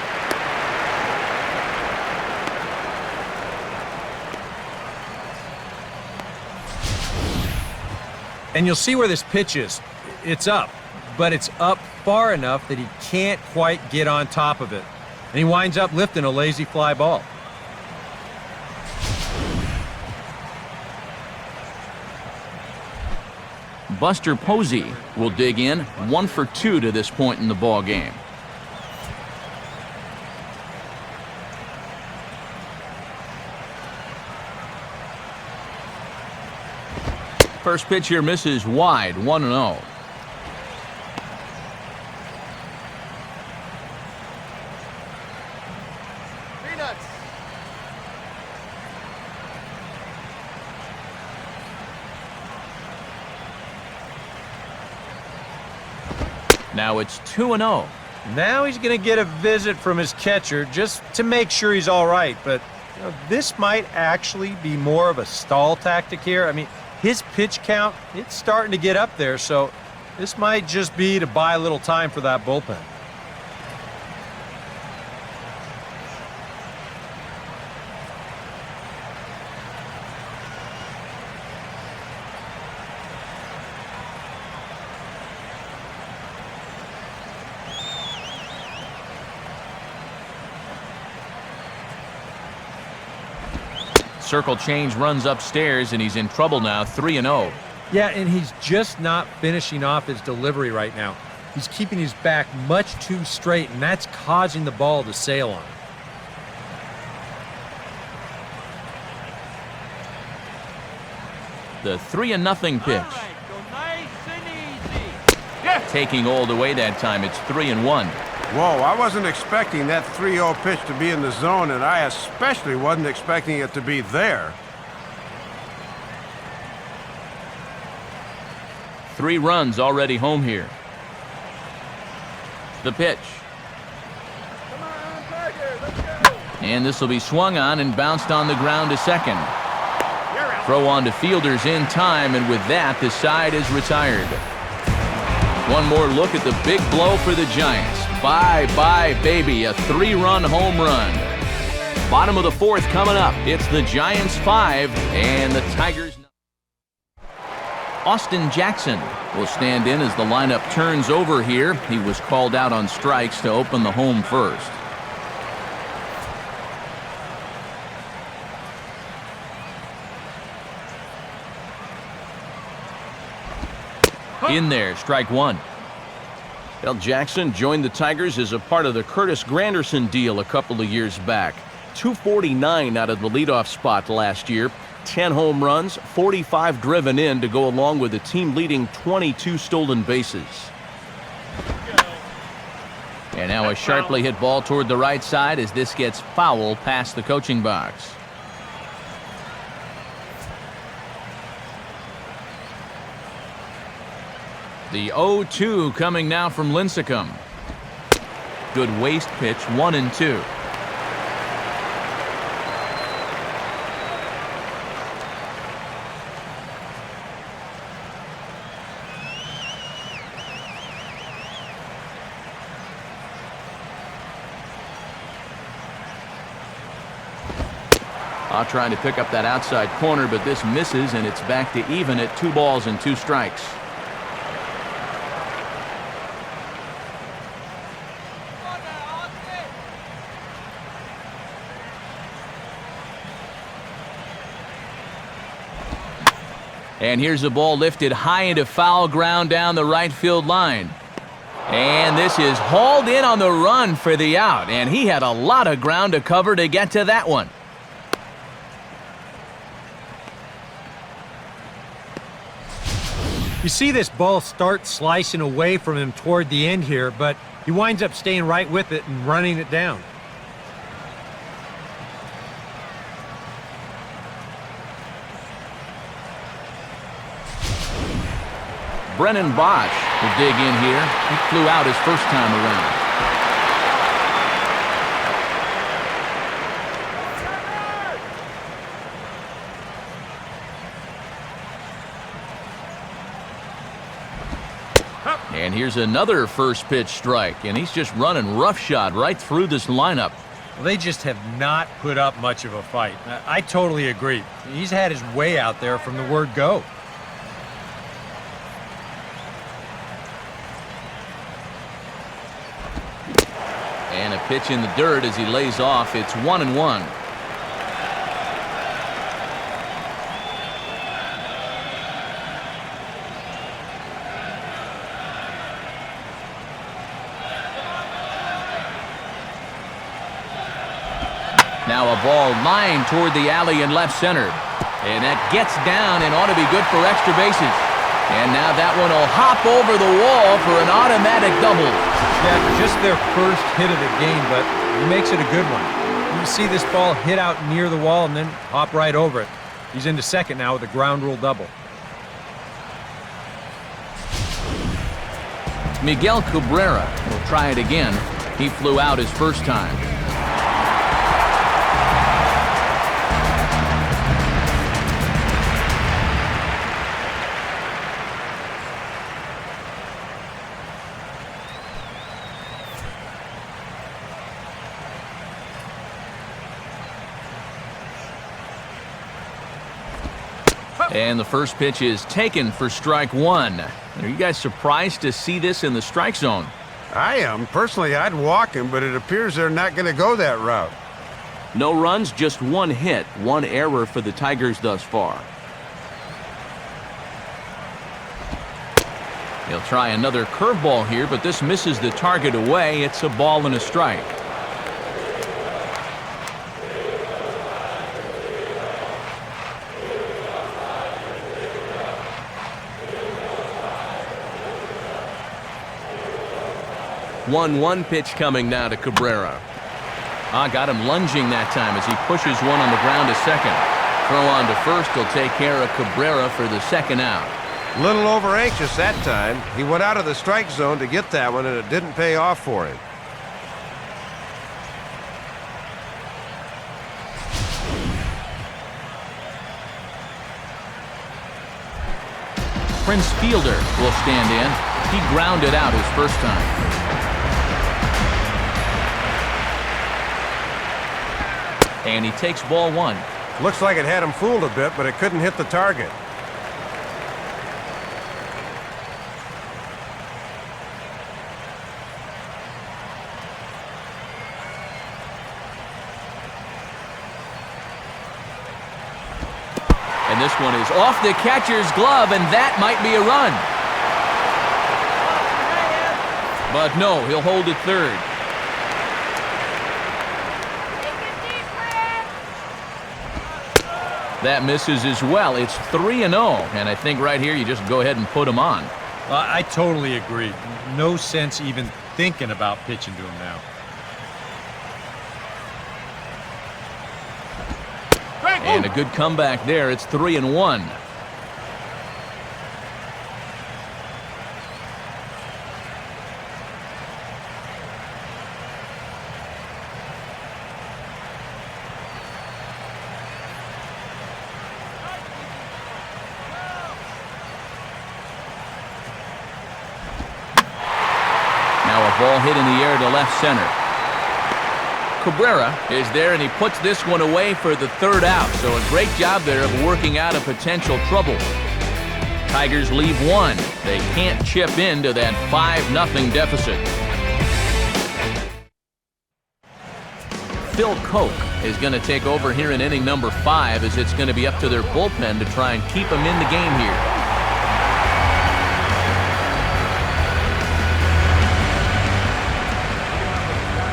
And you'll see where this pitch is. It's up, but it's up far enough that he can't quite get on top of it. And he winds up lifting a lazy fly ball. Buster Posey will dig in, 1 for 2 to this point in the ball game. First pitch here misses wide, 1-0. Peanuts! Now it's 2-0. Now he's going to get a visit from his catcher just to make sure he's all right. But this might actually be more of a stall tactic here. I mean, his pitch count, it's starting to get up there, so this might just be to buy a little time for that bullpen. Circle change runs upstairs, and he's in trouble now, 3-0. Yeah, and he's just not finishing off his delivery right now. He's keeping his back much too straight, and that's causing the ball to sail on him. The 3-0 pitch. All right, go nice and easy. Yes! Taking all the way that time, it's 3-1. Whoa, I wasn't expecting that 3-0 pitch to be in the zone, and I especially wasn't expecting it to be there. 3 runs already home here. The pitch. Come on, Tigers, let's go! And this will be swung on and bounced on the ground to second. You're out. Throw on to fielders in time, and with that, the side is retired. One more look at the big blow for the Giants. Bye-bye, baby, a 3-run home run. Bottom of the 4th coming up. It's the Giants 5 and the Tigers 9. Austin Jackson will stand in as the lineup turns over here. He was called out on strikes to open the home first. In there, strike 1. Well, Jackson joined the Tigers as a part of the Curtis Granderson deal a couple of years back. 249 out of the leadoff spot last year. 10 home runs, 45 driven in to go along with the team-leading 22 stolen bases. And now a sharply hit ball toward the right side as this gets foul past the coaching box. The 0-2 coming now from Lincecum. Good waist pitch, 1-2. Trying to pick up that outside corner, but this misses, and it's back to even at 2 balls and 2 strikes. And here's a ball lifted high into foul ground down the right field line. And this is hauled in on the run for the out, and he had a lot of ground to cover to get to that one. You see this ball start slicing away from him toward the end here, but he winds up staying right with it and running it down. Brennan Bosch will dig in here. He flew out his first time around. And here's another first pitch strike, and he's just running roughshod right through this lineup. Well, they just have not put up much of a fight. I totally agree. He's had his way out there from the word go. And a pitch in the dirt as he lays off. It's 1-1. Now a ball lined toward the alley in left center. And that gets down and ought to be good for extra bases. And now that one will hop over the wall for an automatic double. Yeah, just their first hit of the game, but he makes it a good one. You see this ball hit out near the wall and then hop right over it. He's into second now with a ground rule double. Miguel Cabrera will try it again. He flew out his first time. And the first pitch is taken for strike one. Are you guys surprised to see this in the strike zone? I am. Personally, I'd walk him, but it appears they're not going to go that route. No runs, just one hit, one error for the Tigers thus far. He'll try another curveball here, but this misses the target away. It's a ball and a strike. One pitch coming now to Cabrera. Got him lunging that time as he pushes one on the ground to second. Throw on to first will take care of Cabrera for the second out. Little over anxious that time. He went out of the strike zone to get that one, and it didn't pay off for him. Prince Fielder will stand in. He grounded out his first time. And he takes ball one. Looks like it had him fooled a bit, but it couldn't hit the target. And this one is off the catcher's glove, and that might be a run. But no, he'll hold it third. That misses as well. It's 3-0, and I think right here you just go ahead and put him on. I totally agree. No sense even thinking about pitching to him now. And a good comeback there. It's 3-1. Ball hit in the air to left center. Cabrera is there, and he puts this one away for the third out. So a great job there of working out a potential trouble. Tigers leave one. They can't chip into that 5-0 deficit. Phil Koch is going to take over here in inning number 5, as it's going to be up to their bullpen to try and keep them in the game here.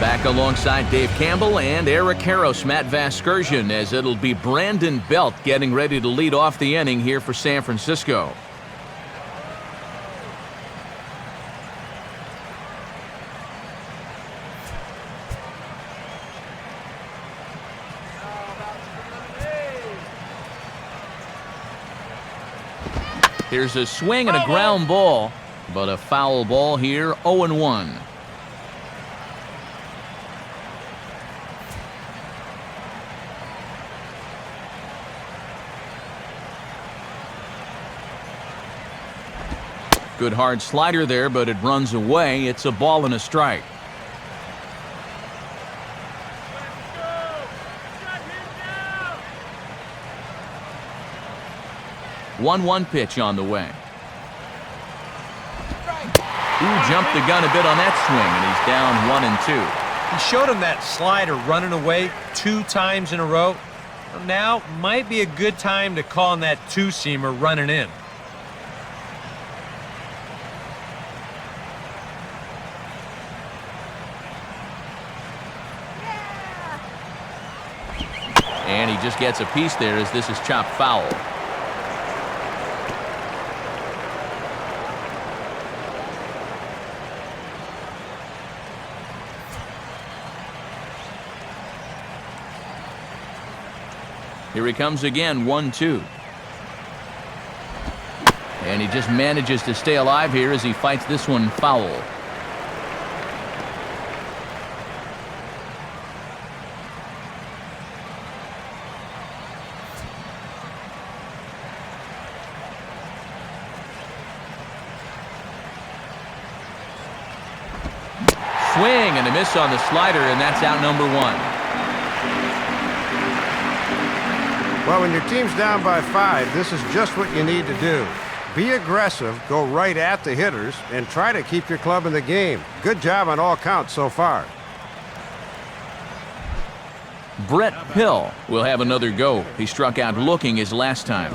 Back alongside Dave Campbell and Eric Harros, Matt Vasgersian, as it'll be Brandon Belt getting ready to lead off the inning here for San Francisco. Here's a swing and a ground ball, but a foul ball here, 0-1. Good hard slider there, but it runs away. It's a ball and a strike. Go. 1-1 pitch on the way. Ooh, jumped the gun a bit on that swing, and he's down 1-2. He showed him that slider running away 2 times in a row. Now might be a good time to call on that two-seamer running in. And he just gets a piece there as this is chopped foul. Here he comes again, 1-2. And he just manages to stay alive here as he fights this one foul. Swing and a miss on the slider, and that's out number 1. Well, when your team's down by 5, this is just what you need to do. Be aggressive, go right at the hitters, and try to keep your club in the game. Good job on all counts so far. Brett Pill will have another go. He struck out looking his last time.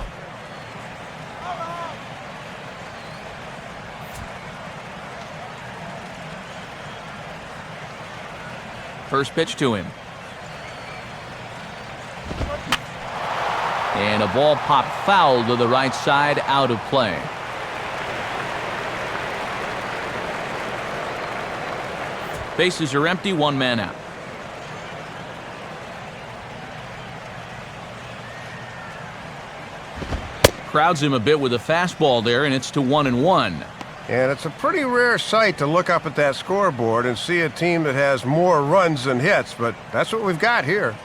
First pitch to him. And a ball popped foul to the right side, out of play. Bases are empty, 1 man out. Crowds him a bit with a fastball there, and it's to 1-1. And it's a pretty rare sight to look up at that scoreboard and see a team that has more runs than hits, but that's what we've got here.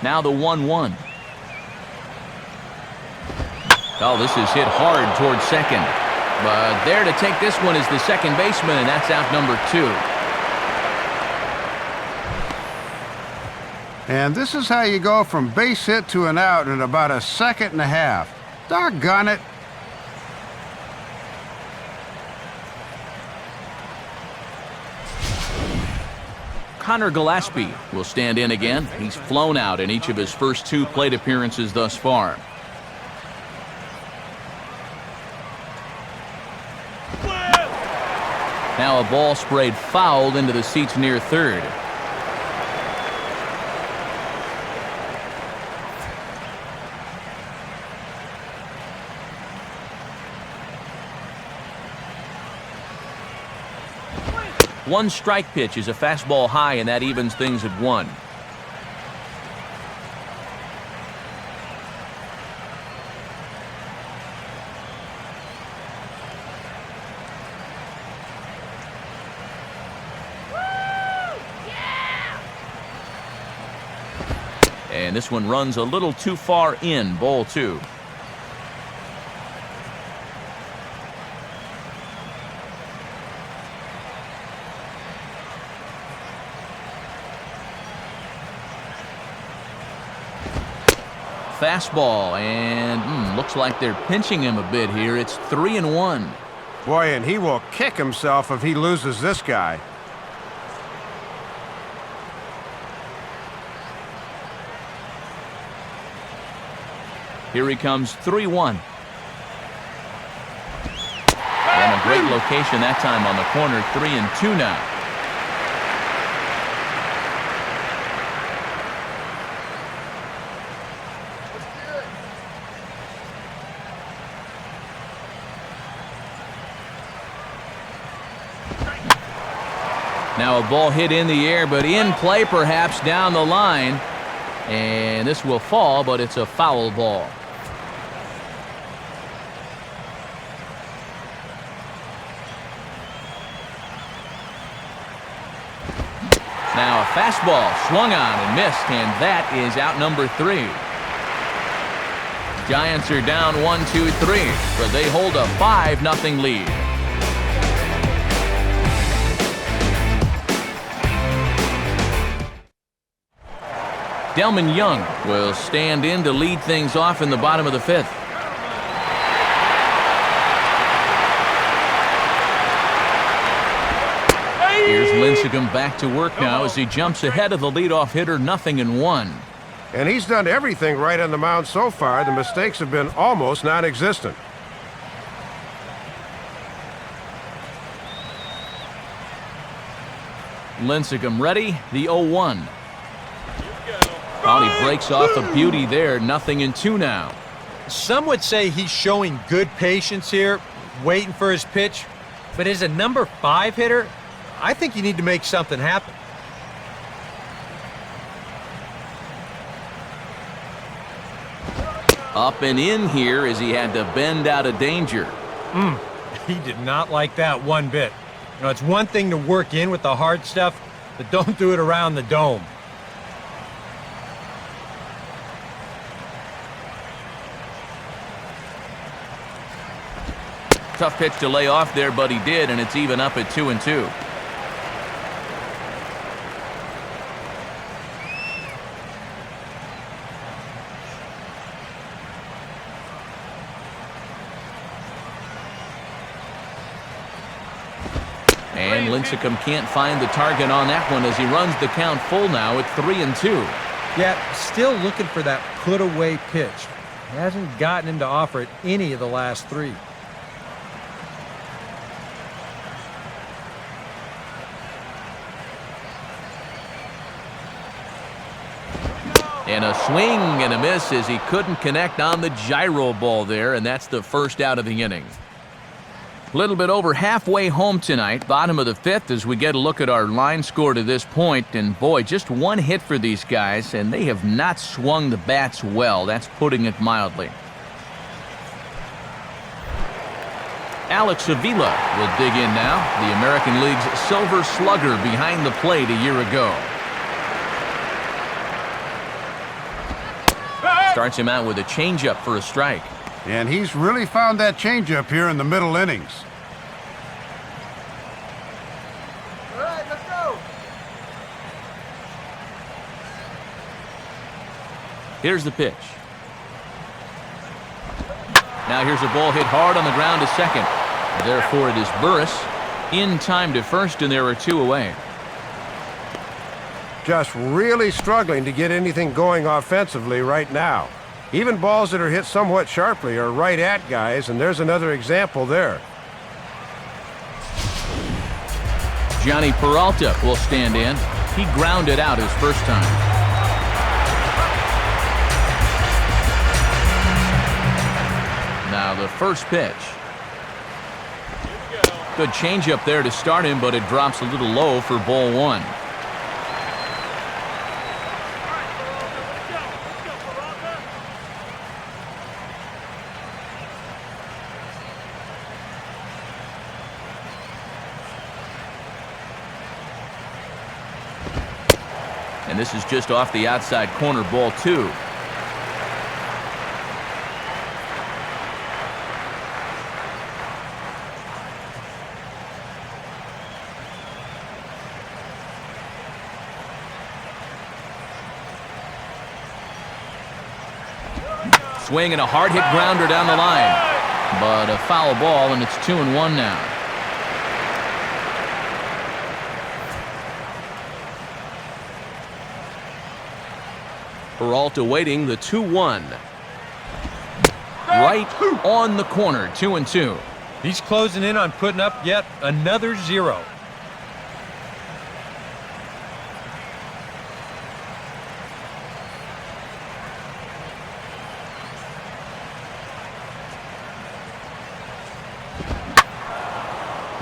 Now the 1-1. Oh, this is hit hard towards second. But there to take this one is the second baseman, and that's out number 2. And this is how you go from base hit to an out in about a second and a half. Doggone it. Connor Gillespie will stand in again. He's flown out in each of his first 2 plate appearances thus far. Now a ball sprayed foul into the seats near third. One strike pitch is a fastball high, and that evens things at 1. And this one runs a little too far in, ball 2. Fastball, and looks like they're pinching him a bit here. It's 3-1. Boy, and he will kick himself if he loses this guy. Here he comes, 3-1. And a great location that time on the corner, 3-2 now. Now a ball hit in the air, but in play perhaps down the line. And this will fall, but it's a foul ball. Now a fastball swung on and missed, and that is out number 3. Giants are down 1-2-3, but they hold a 5-0 lead. Delman Young will stand in to lead things off in the bottom of the 5th. Here's Lincecum back to work now as he jumps ahead of the leadoff hitter 0-1. And he's done everything right on the mound so far. The mistakes have been almost non-existent. Lincecum ready, the 0-1. He breaks off a beauty there, 0-2 now. Some would say he's showing good patience here, waiting for his pitch. But as a number 5 hitter, I think you need to make something happen. Up and in here as he had to bend out of danger. He did not like that one bit. You know, it's one thing to work in with the hard stuff, but don't do it around the dome. Tough pitch to lay off there, but he did, and it's even up at 2-2. And Lincecum can't find the target on that one as he runs the count full now at 3-2. Yeah, still looking for that put-away pitch. Hasn't gotten him to offer it any of the last 3. And a swing and a miss as he couldn't connect on the gyro ball there, and that's the first out of the inning. A little bit over halfway home tonight, bottom of the 5th, as we get a look at our line score to this point. And boy, just one hit for these guys, and they have not swung the bats well. That's putting it mildly. Alex Avila will dig in now, the American League's Silver Slugger behind the plate a year ago. Starts him out with a changeup for a strike. And he's really found that changeup here in the middle innings. All right, let's go. Here's the pitch. Now here's a ball hit hard on the ground to second. Therefore it is Burris in time to first, and there are 2 away. Just really struggling to get anything going offensively right now. Even balls that are hit somewhat sharply are right at guys, and there's another example there. Johnny Peralta will stand in. He grounded out his first time. Now the first pitch. Good changeup there to start him, but it drops a little low for ball 1. And this is just off the outside corner, ball 2. Swing and a hard hit grounder down the line. But a foul ball, and it's 2-1 now. Peralta waiting the 2-1. Right on the corner, 2-2. He's closing in on putting up yet another 0.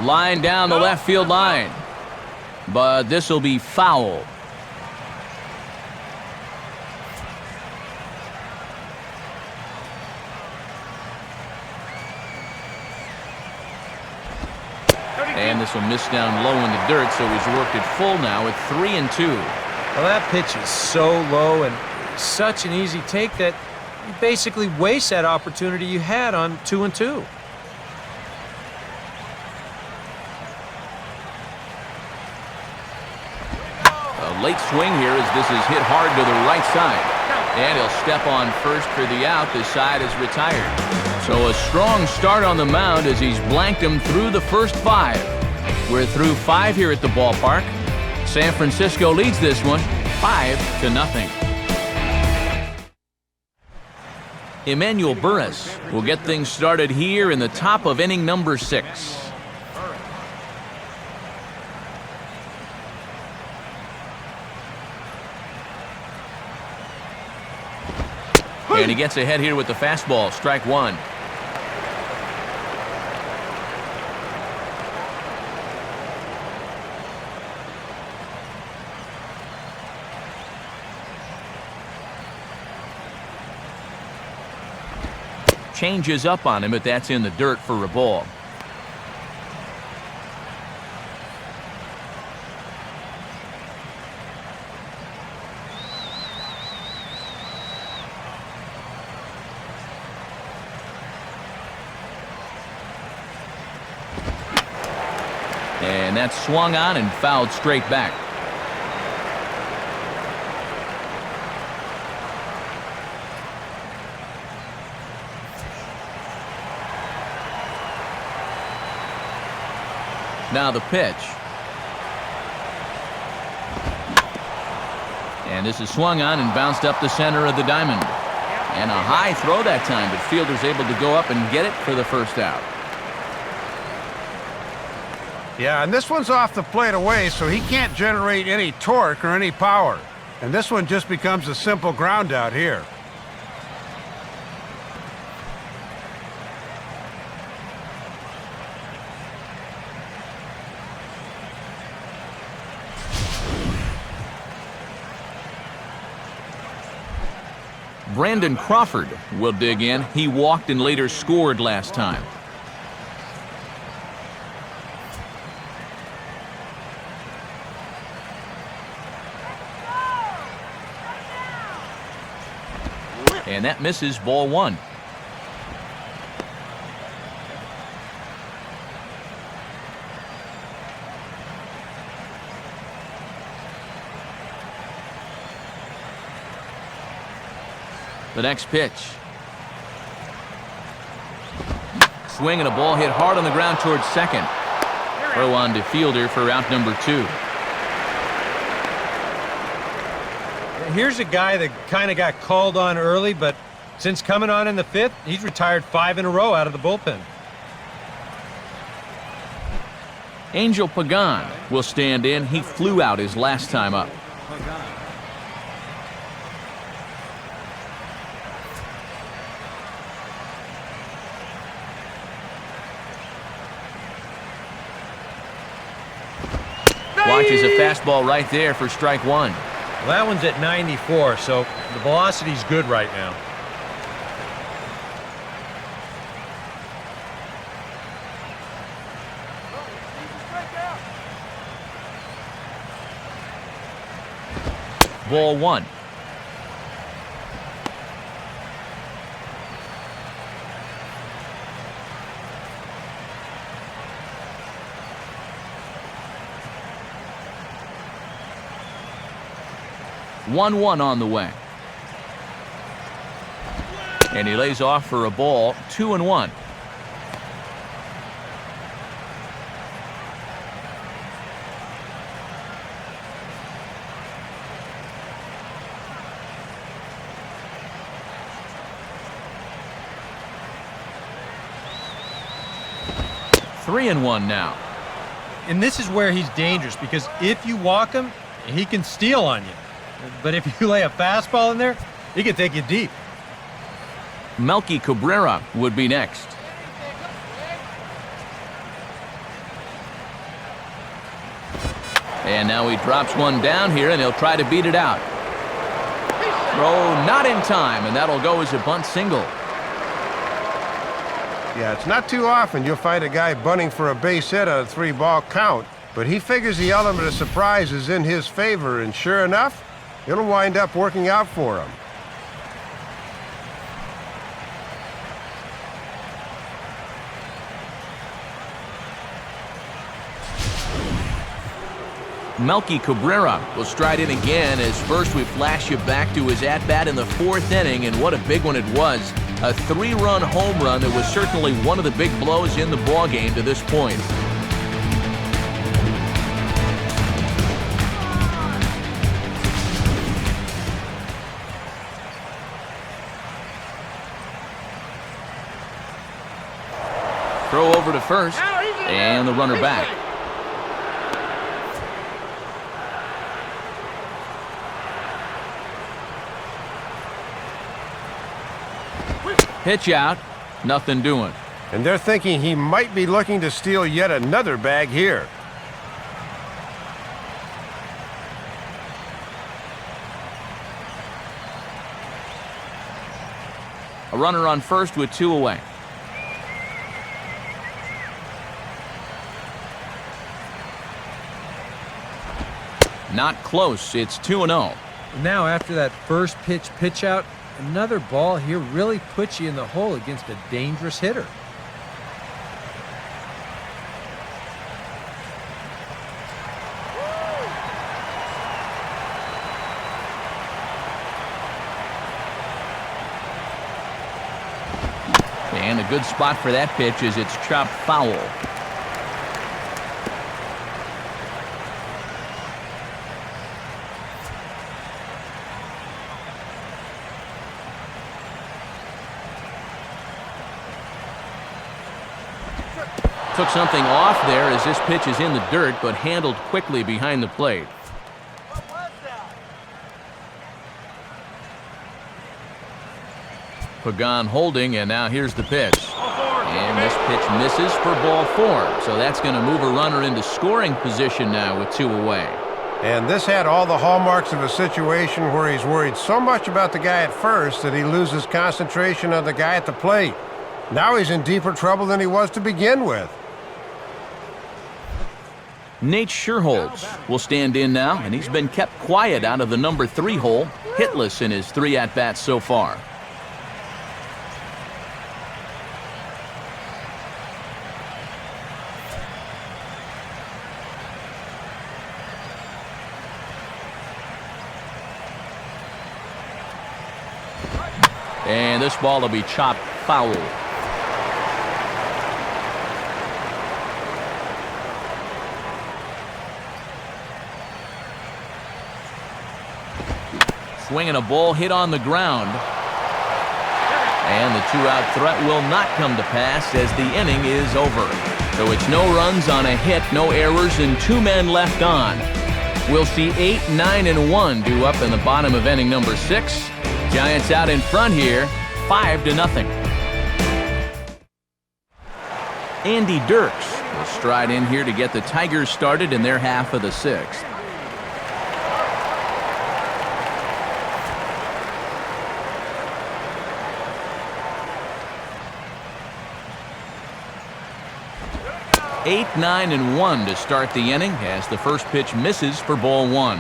Line down the left field line. But this will be foul. And this will miss down low in the dirt, so he's worked it full now at 3-2. Well, that pitch is so low and such an easy take that You basically waste that opportunity you had on 2-2. A late swing here as this is hit hard to the right side. And he'll step on first for the out. The side is retired. So a strong start on the mound as he's blanked him through the first 5. We're through 5 here at the ballpark. San Francisco leads this one 5-0. Emmanuel Burris will get things started here in the top of inning number 6. And he gets ahead here with the fastball, strike 1. Changes up on him, but that's in the dirt for a ball. And that's swung on and fouled straight back. Now the pitch. And this is swung on and bounced up the center of the diamond. And a high throw that time, but fielder's able to go up and get it for the first out. Yeah, and this one's off the plate away, so he can't generate any torque or any power. And this one just becomes a simple ground out here. Brandon Crawford will dig in. He walked and later scored last time. And that misses, ball 1. The next pitch. Swing and a ball hit hard on the ground towards second. Throw on to fielder for out number 2. Here's a guy that kind of got called on early, but since coming on in the 5th, he's retired 5 in a row out of the bullpen. Angel Pagan will stand in. He flew out his last time up. Watches a fastball right there for strike 1. Well, that one's at 94, so the velocity's good right now. Ball 1. One on the way. And he lays off for a ball, 2-1. Three and one now. And this is where he's dangerous, because if you walk him, he can steal on you. But if you lay a fastball in there, he can take you deep. Melky Cabrera would be next. And now he drops one down here, and he'll try to beat it out. Throw not in time, and that'll go as a bunt single. Yeah, it's not too often you'll find a guy bunting for a base hit on a 3-ball count, but he figures the element of surprise is in his favor, and sure enough, it'll wind up working out for him. Melky Cabrera will stride in again as first we flash you back to his at-bat in the 4th inning, and what a big one it was. A 3-run home run that was certainly one of the big blows in the ballgame to this point. Throw over to first, and the runner back. Pitch out, nothing doing. And they're thinking he might be looking to steal yet another bag here. A runner on first with 2 away. Not close. It's 2-0. Now, after that first pitch out, another ball here really puts you in the hole against a dangerous hitter. And a good spot for that pitch as it's chopped foul. Took something off there as this pitch is in the dirt, but handled quickly behind the plate. Pagan holding, and now here's the pitch. And this pitch misses for ball 4. So that's going to move a runner into scoring position now with 2 away. And this had all the hallmarks of a situation where he's worried so much about the guy at first that he loses concentration on the guy at the plate. Now he's in deeper trouble than he was to begin with. Nate Sherholz will stand in now, and he's been kept quiet out of the number 3 hole, hitless in his 3 at-bats so far. And this ball will be chopped foul. Swinging a ball hit on the ground. And the 2-out threat will not come to pass as the inning is over. So it's no runs on a hit, no errors, and 2 men left on. We'll see 8, 9, and 1 due up in the bottom of inning number 6. Giants out in front here, 5-0. Andy Dirks will stride in here to get the Tigers started in their half of the 6th. Eight, 9, and 1 to start the inning as the first pitch misses for ball 1.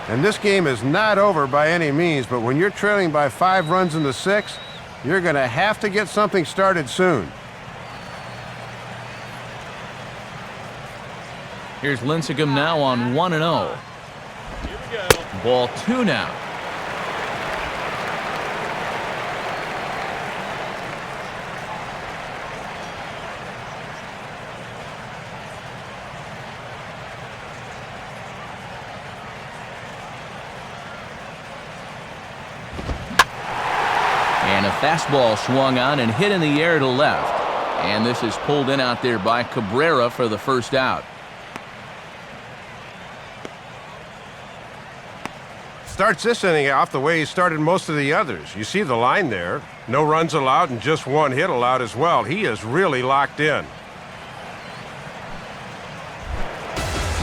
And this game is not over by any means, but when you're trailing by 5 runs in the 6th, you're going to have to get something started soon. Here's Lincecum now on 1-0. Ball 2 now. And a fastball swung on and hit in the air to left. And this is pulled in out there by Cabrera for the first out. Starts this inning off the way he started most of the others. You see the line there. No runs allowed and just 1 hit allowed as well. He is really locked in.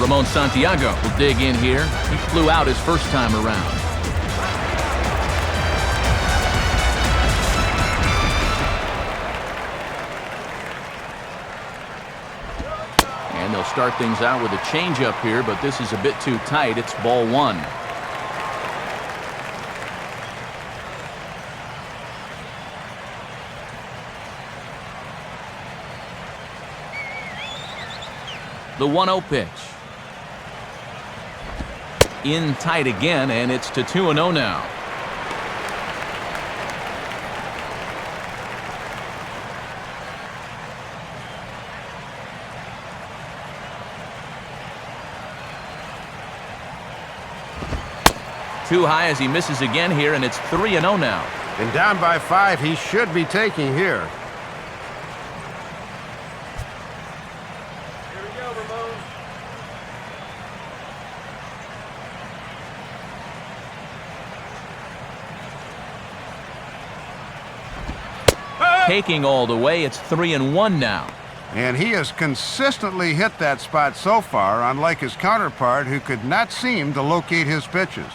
Ramon Santiago will dig in here. He flew out his first time around. And they'll start things out with a changeup here, but this is a bit too tight. It's ball 1. The 1-0 pitch. in tight again, and it's to 2-0 now. Too high as he misses again here, and it's 3-0 now. And down by 5, he should be taking here. Here we go, Ramon. Taking all the way, it's 3-1 now. And he has consistently hit that spot so far, unlike his counterpart who could not seem to locate his pitches.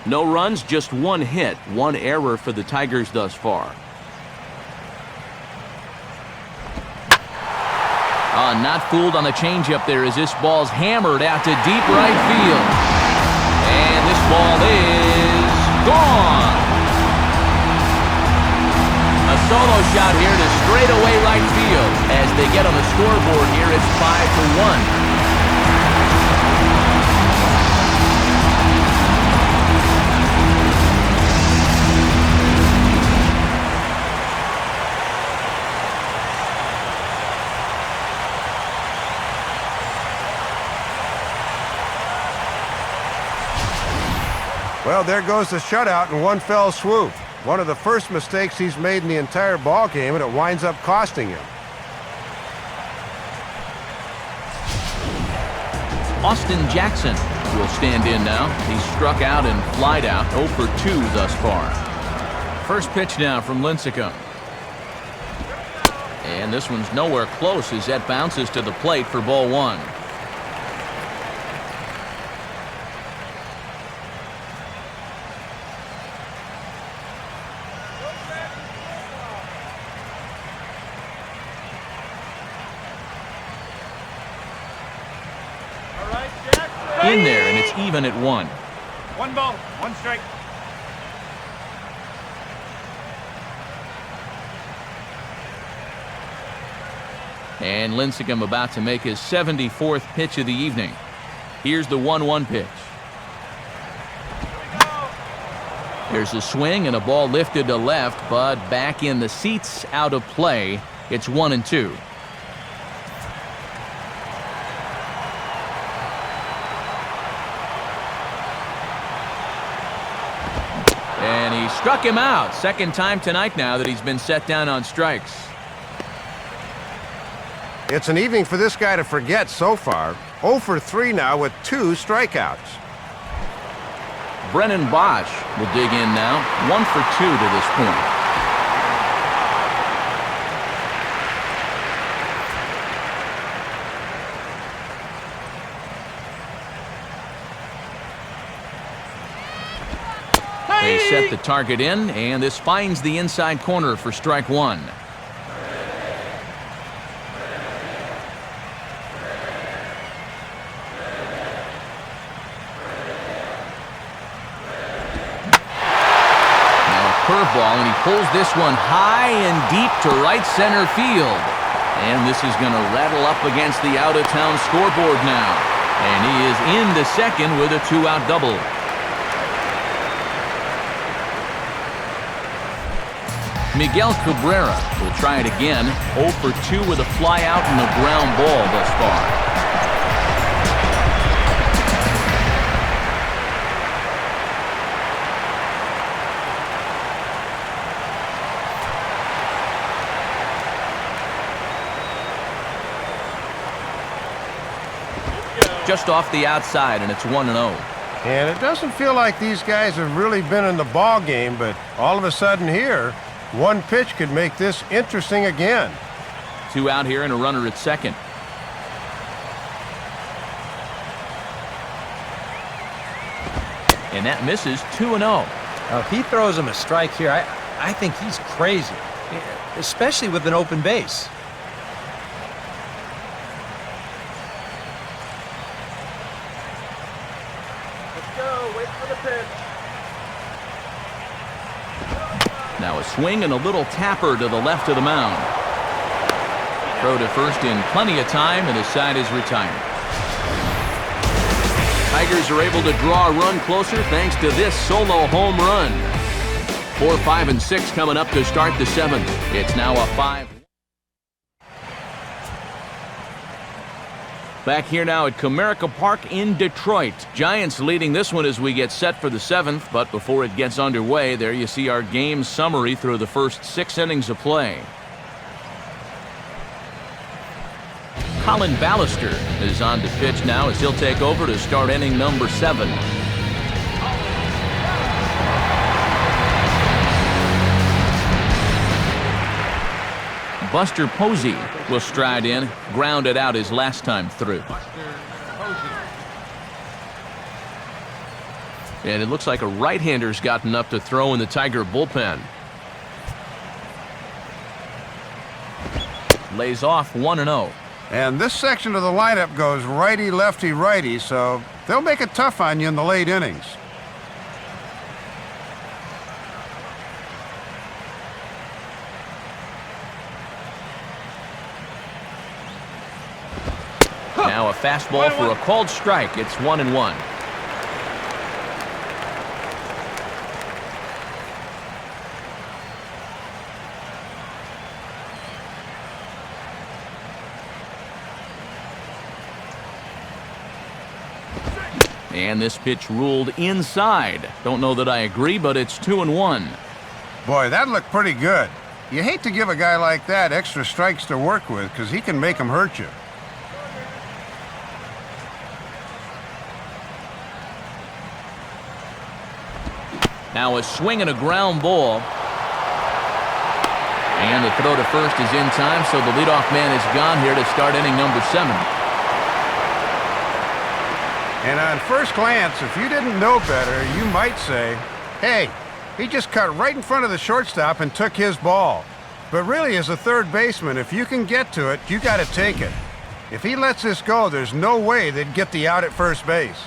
No runs, just one hit, one error for the Tigers thus far. Not fooled on the changeup there as this ball's hammered out to deep right field. And this ball is gone. A solo shot here to straightaway right field. As they get on the scoreboard here, it's 5-1. Well, there goes the shutout in one fell swoop. One of the first mistakes he's made in the entire ball game, and it winds up costing him. Austin Jackson will stand in now. He's struck out and flied out, 0 for 2 thus far. First pitch now from Lincecum. And this one's nowhere close as that bounces to the plate for ball 1. In there, and it's even at 1. 1 ball, 1 strike. And Lincecum about to make his 74th pitch of the evening. Here's the 1-1 pitch. There's a swing and a ball lifted to left, but back in the seats, out of play. It's 1-2. And he struck him out. Second time tonight now that he's been set down on strikes. It's an evening for this guy to forget so far. 0 for 3 now with 2 strikeouts. Brennan Bosch will dig in now. 1 for 2 to this point. They set the target in, and this finds the inside corner for strike 1. Curveball, and he pulls this one high and deep to right center field. And this is going to rattle up against the out-of-town scoreboard now. And he is into second with a 2-out double. Miguel Cabrera will try it again. 0 for 2 with a fly out and a ground ball thus far. Just off the outside, and it's 1-0. And it doesn't feel like these guys have really been in the ball game, but all of a sudden here, one pitch could make this interesting again. 2 out here and a runner at second. And that misses. 2-0. Now, if he throws him a strike here, I think he's crazy, especially with an open base. Now a swing and a little tapper to the left of the mound. Throw to first in plenty of time, and his side is retired. Tigers are able to draw a run closer thanks to this solo home run. 4, 5, and 6 coming up to start the 7th. It's now a 5. Back here now at Comerica Park in Detroit. Giants leading this one as we get set for the 7th, but before it gets underway, there you see our game summary through the first 6 innings of play. Colin Ballister is on to pitch now as he'll take over to start inning number 7. Buster Posey will stride in, grounded out his last time through. And it looks like a right-hander's gotten up to throw in the Tiger bullpen. Lays off 1-0. And this section of the lineup goes righty, lefty, righty, so they'll make it tough on you in the late innings. Now a fastball for a called strike. It's 1-1. And this pitch ruled inside. Don't know that I agree, but it's 2-1. Boy, that looked pretty good. You hate to give a guy like that extra strikes to work with because he can make them hurt you. Now a swing and a ground ball. And the throw to first is in time, so the leadoff man is gone here to start inning number 7. And on first glance, if you didn't know better, you might say, hey, he just cut right in front of the shortstop and took his ball. But really, as a third baseman, if you can get to it, you got to take it. If he lets this go, there's no way they'd get the out at first base.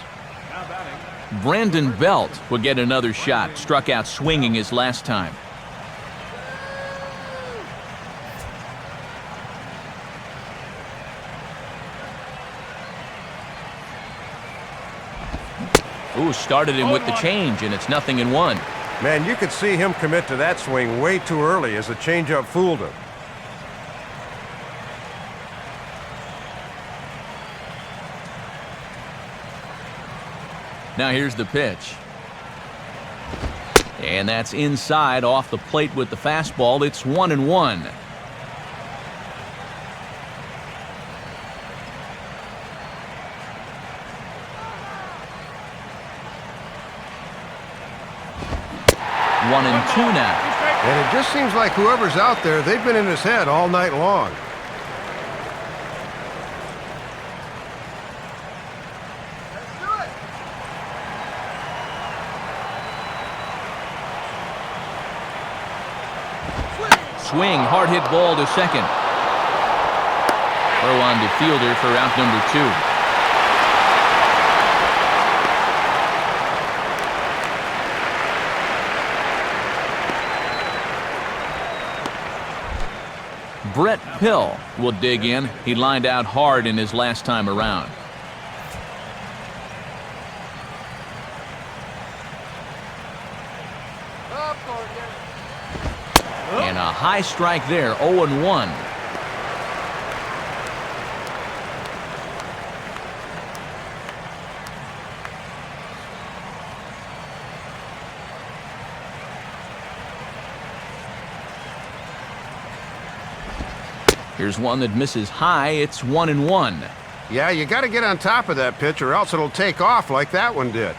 Brandon Belt will get another shot. Struck out swinging his last time. Ooh, started him with the change, and it's 0-1. Man, you could see him commit to that swing way too early as the changeup fooled him. Now here's the pitch. And that's inside off the plate with the fastball. It's 1-1. One and two now. And it just seems like whoever's out there, they've been in his head all night long. Swing, hard hit ball to second. Throw on to fielder for out number 2. Brett Pill will dig in. He lined out hard in his last time around. And a high strike there, 0-1. Here's one that misses high. It's 1-1. Yeah, you got to get on top of that pitch or else it'll take off like that one did.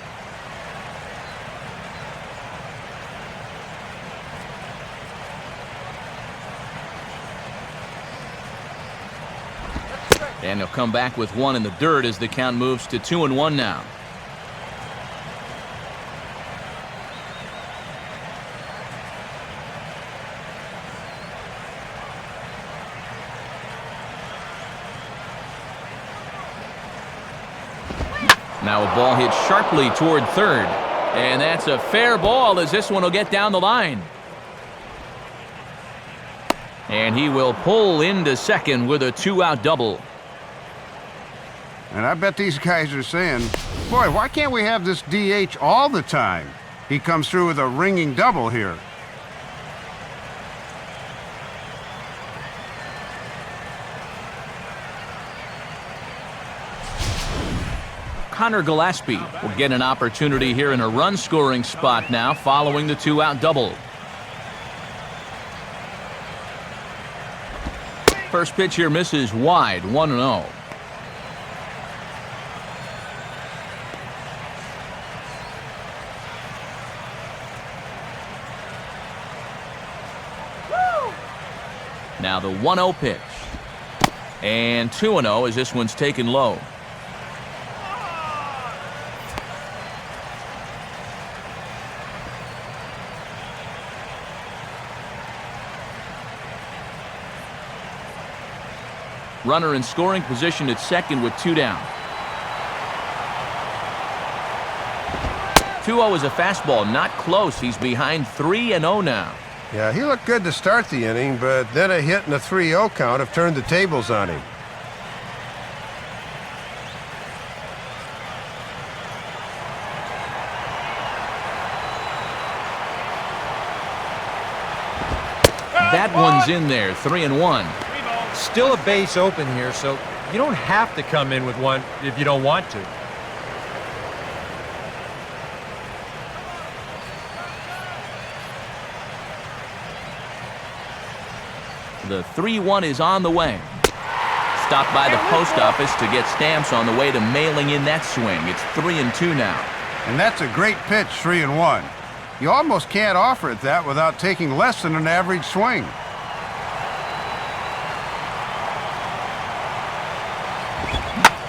And he'll come back with one in the dirt as the count moves to 2-1 now. Now a ball hit sharply toward third. And that's a fair ball as this one will get down the line. And he will pull into second with a 2-out double. And I bet these guys are saying, boy, why can't we have this DH all the time? He comes through with a ringing double here. Connor Gillespie will get an opportunity here in a run-scoring spot now following the 2-out double. First pitch here misses wide, 1-0. Now the 1-0 pitch. And 2-0 as this one's taken low. Runner in scoring position at second with 2 down. 2-0 is a fastball, not close. He's behind 3-0 now. Yeah, he looked good to start the inning, but then a hit and a 3-0 count have turned the tables on him. That one's in there, 3-1. Still a base open here, so you don't have to come in with one if you don't want to. The 3-1 is on the way. Stopped by the post office to get stamps on the way to mailing in that swing. It's 3-2 now. And that's a great pitch, 3-1. You almost can't offer it that without taking less than an average swing.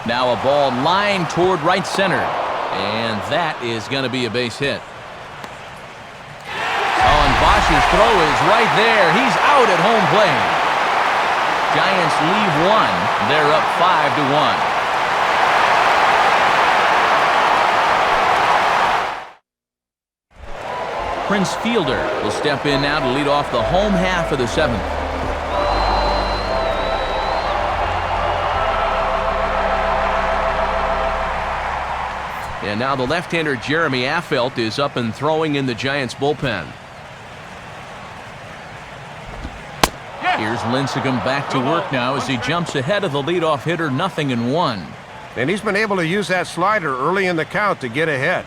Now a ball lined toward right center. And that is going to be a base hit. Oh, and Bosch's throw is right there. He's out at home plate. Giants leave one. They're up 5-1. Prince Fielder will step in now to lead off the home half of the 7th. And now the left-hander Jeremy Affeldt is up and throwing in the Giants bullpen. Here's Lincecum back to work now as he jumps ahead of the leadoff hitter, 0-1. And he's been able to use that slider early in the count to get ahead.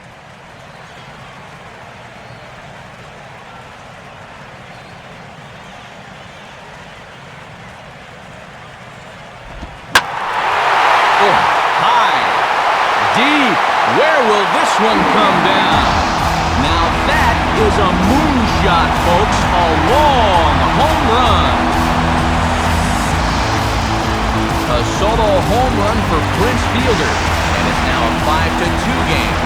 Where will this one come down? Now that is a moonshot, folks. A long home run. A solo home run for Prince Fielder. And it's now a 5-2 game.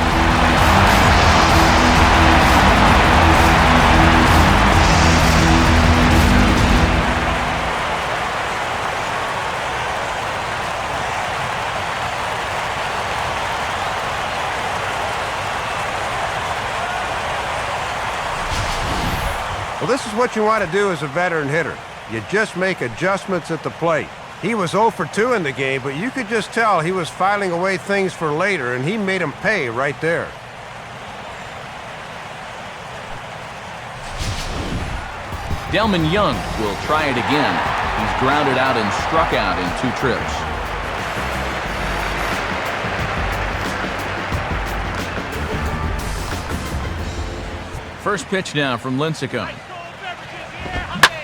Well, this is what you want to do as a veteran hitter. You just make adjustments at the plate. He was 0 for 2 in the game, but you could just tell he was filing away things for later, and he made them pay right there. Delman Young will try it again. He's grounded out and struck out in 2 trips. First pitch now from Lincecum.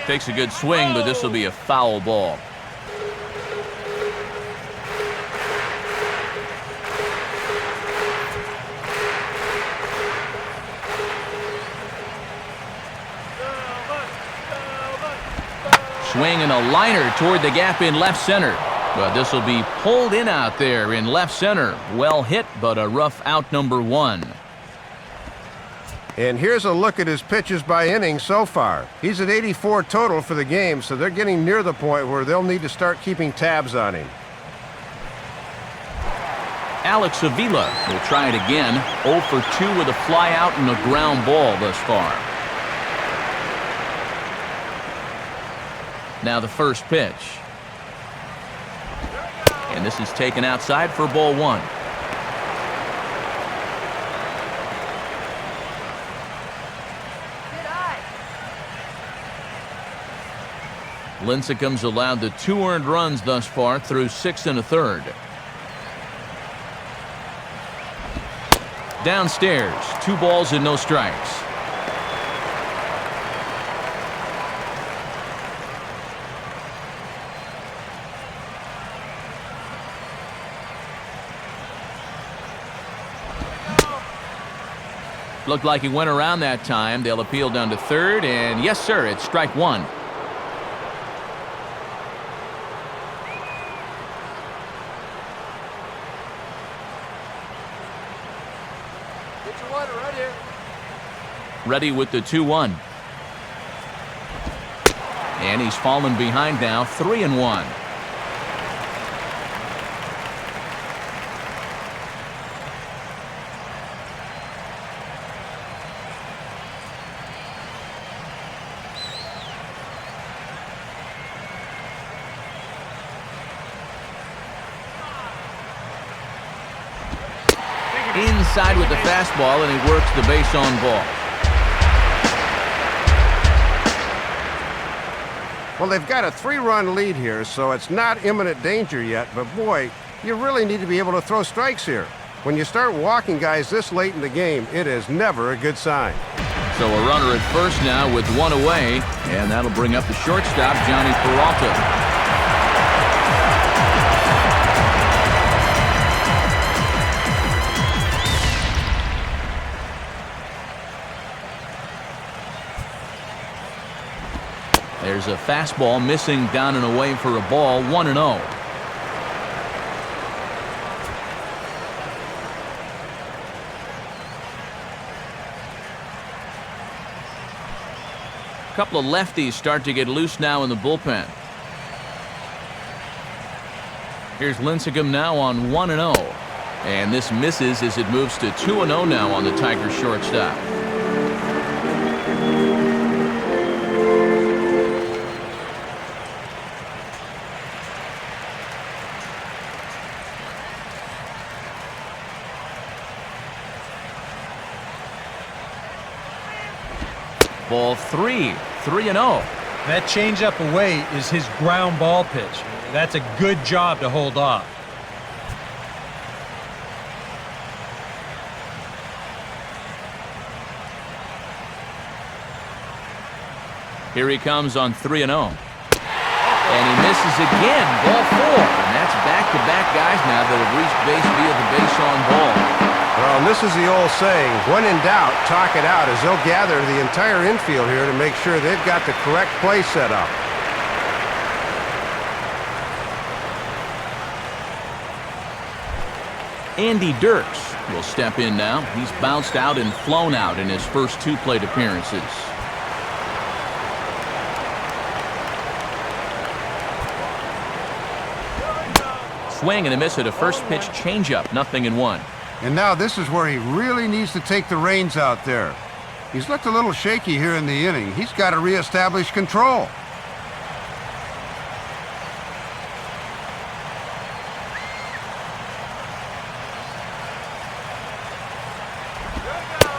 Takes a good swing, but this will be a foul ball. Swing and a liner toward the gap in left center. But this will be pulled in out there in left center. Well hit, but a rough out, number 1. And here's a look at his pitches by inning so far. He's at 84 total for the game, so they're getting near the point where they'll need to start keeping tabs on him. Alex Avila will try it again. 0 for 2 with a fly out and a ground ball thus far. Now the first pitch. And this is taken outside for ball 1. Lincecum's allowed the 2 earned runs thus far through 6 1/3. Downstairs, 2 balls and no strikes. Looked like he went around that time. They'll appeal down to third, and yes, sir, it's strike 1. Get your water right here. Ready with the 2-1. And he's fallen behind now, 3-1. Inside with the fastball, and he works the base on ball. Well, they've got a 3-run lead here, so it's not imminent danger yet, but boy, you really need to be able to throw strikes here. When you start walking guys this late in the game, it is never a good sign. So a runner at first now with 1 away, and that'll bring up the shortstop, Johnny Peralta. There's a fastball missing down and away for a ball, 1-0. A couple of lefties start to get loose now in the bullpen. Here's Lincecum now on 1-0. And this misses as it moves to 2-0 now on the Tigers shortstop. Ball 3, 3-0. That changeup away is his ground ball pitch. That's a good job to hold off. Here he comes on 3-0. And he misses again, ball 4. And that's back-to-back guys now that have reached base via the base on ball. Well, and this is the old saying, when in doubt, talk it out, as they'll gather the entire infield here to make sure they've got the correct play set up. Andy Dirks will step in now. He's bounced out and flown out in his first 2 plate appearances. Swing and a miss at a first pitch changeup, 0-1. And now this is where he really needs to take the reins out there. He's looked a little shaky here in the inning. He's got to reestablish control.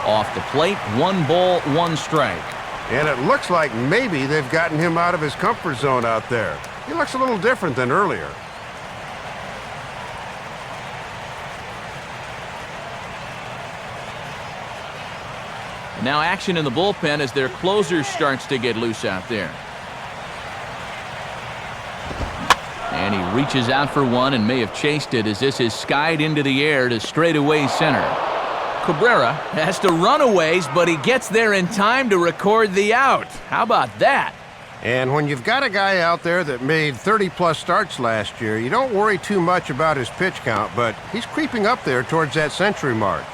Off the plate, 1 ball, 1 strike. And it looks like maybe they've gotten him out of his comfort zone out there. He looks a little different than earlier. Now action in the bullpen as their closer starts to get loose out there. And he reaches out for one and may have chased it as this is skied into the air to straightaway center. Cabrera has to run a ways, but he gets there in time to record the out. How about that? And when you've got a guy out there that made 30-plus starts last year, you don't worry too much about his pitch count, but he's creeping up there towards that century mark.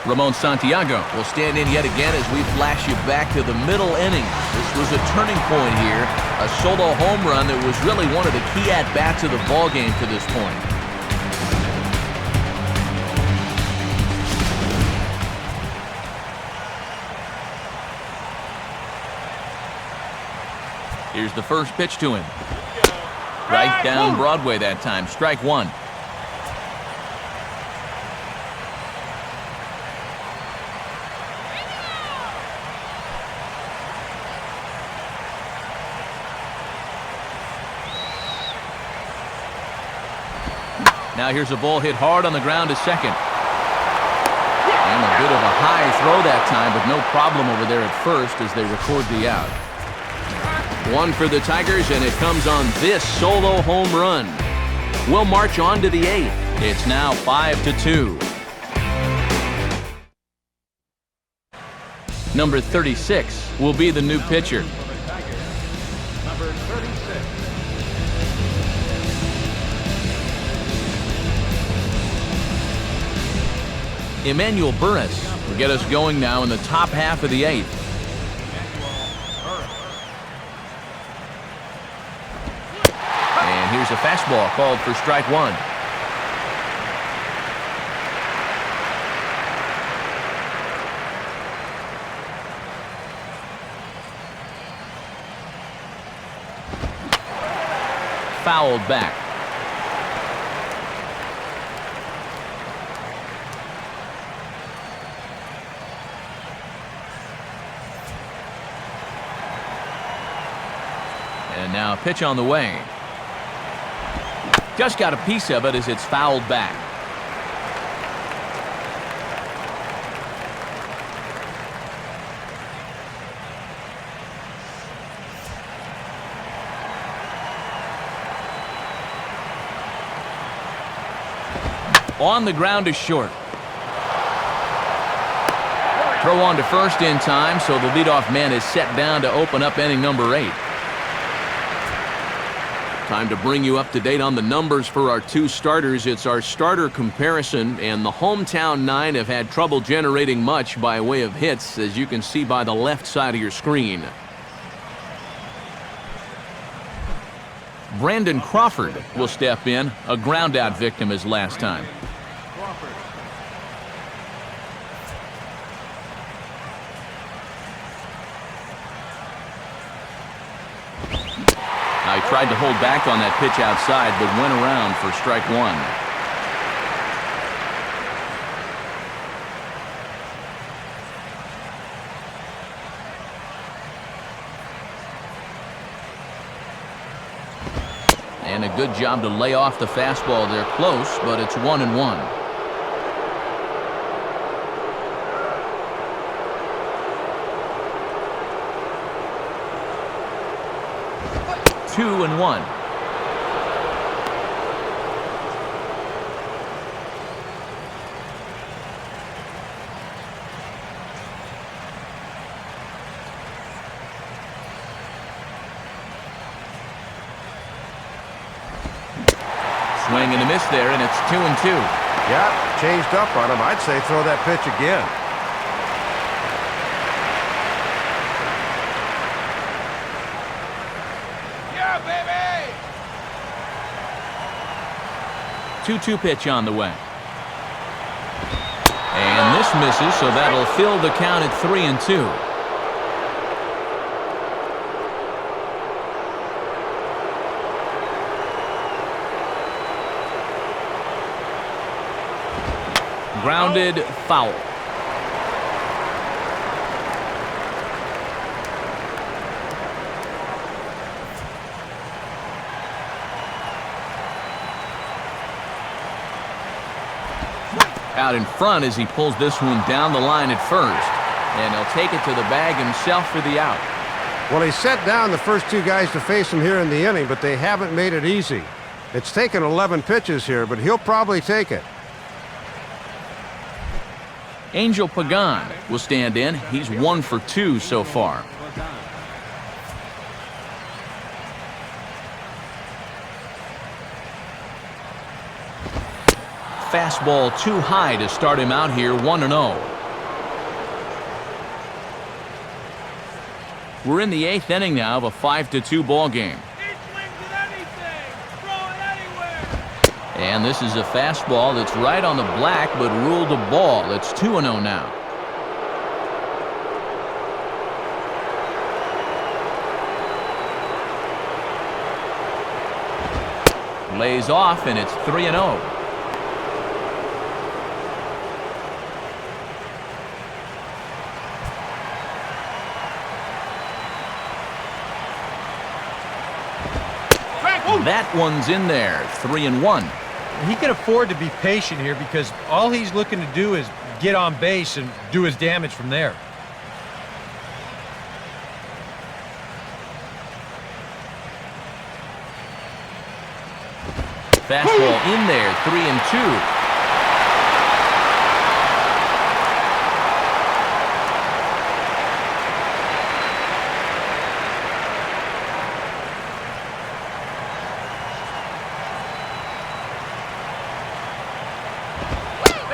Ramon Santiago will stand in yet again as we flash you back to the middle innings. This was a turning point here, a solo home run that was really one of the key at-bats of the ballgame to this point. Here's the first pitch to him. Right down Broadway that time. Strike one. Now here's a ball hit hard on the ground to second. And a bit of a high throw that time, but no problem over there at first as they record the out. One for the Tigers, and it comes on this solo home run. We'll march on to the 8th. It's now 5-2. Number 36 will be the new pitcher. Number 36. Emmanuel Burris will get us going now in the top half of the 8th. And here's a fastball called for strike one. Fouled back. And now a pitch on the way. Just got a piece of it as it's fouled back. On the ground is short. Throw on to first in time, so the leadoff man is set down to open up inning number 8. Time to bring you up to date on the numbers for our two starters. It's our starter comparison, and the hometown 9 have had trouble generating much by way of hits, as you can see by the left side of your screen. Brandon Crawford will step in, a ground-out victim as last time. He tried to hold back on that pitch outside, but went around for strike one. And a good job to lay off the fastball there close, but it's 1-1. 2-1. Swing and a miss there, and it's 2-2. Yeah, changed up on him. I'd say throw that pitch again. Yeah, baby! 2-2 pitch on the way. And this misses, so that'll fill the count at 3-2. Grounded, foul. Out in front as he pulls this one down the line at first. And he'll take it to the bag himself for the out. Well, he set down the first two guys to face him here in the inning, but they haven't made it easy. It's taken 11 pitches here, but he'll probably take it. Angel Pagan will stand in. He's 1 for 2 so far. Fastball too high to start him out here, 1-0. We're in the 8th inning now of a 5-2 ball game. And this is a fastball that's right on the black, but ruled a ball. It's 2-0 now. Lays off, and it's 3-0. That one's in there, 3-1. He can afford to be patient here because all he's looking to do is get on base and do his damage from there. Fastball in there, 3-2.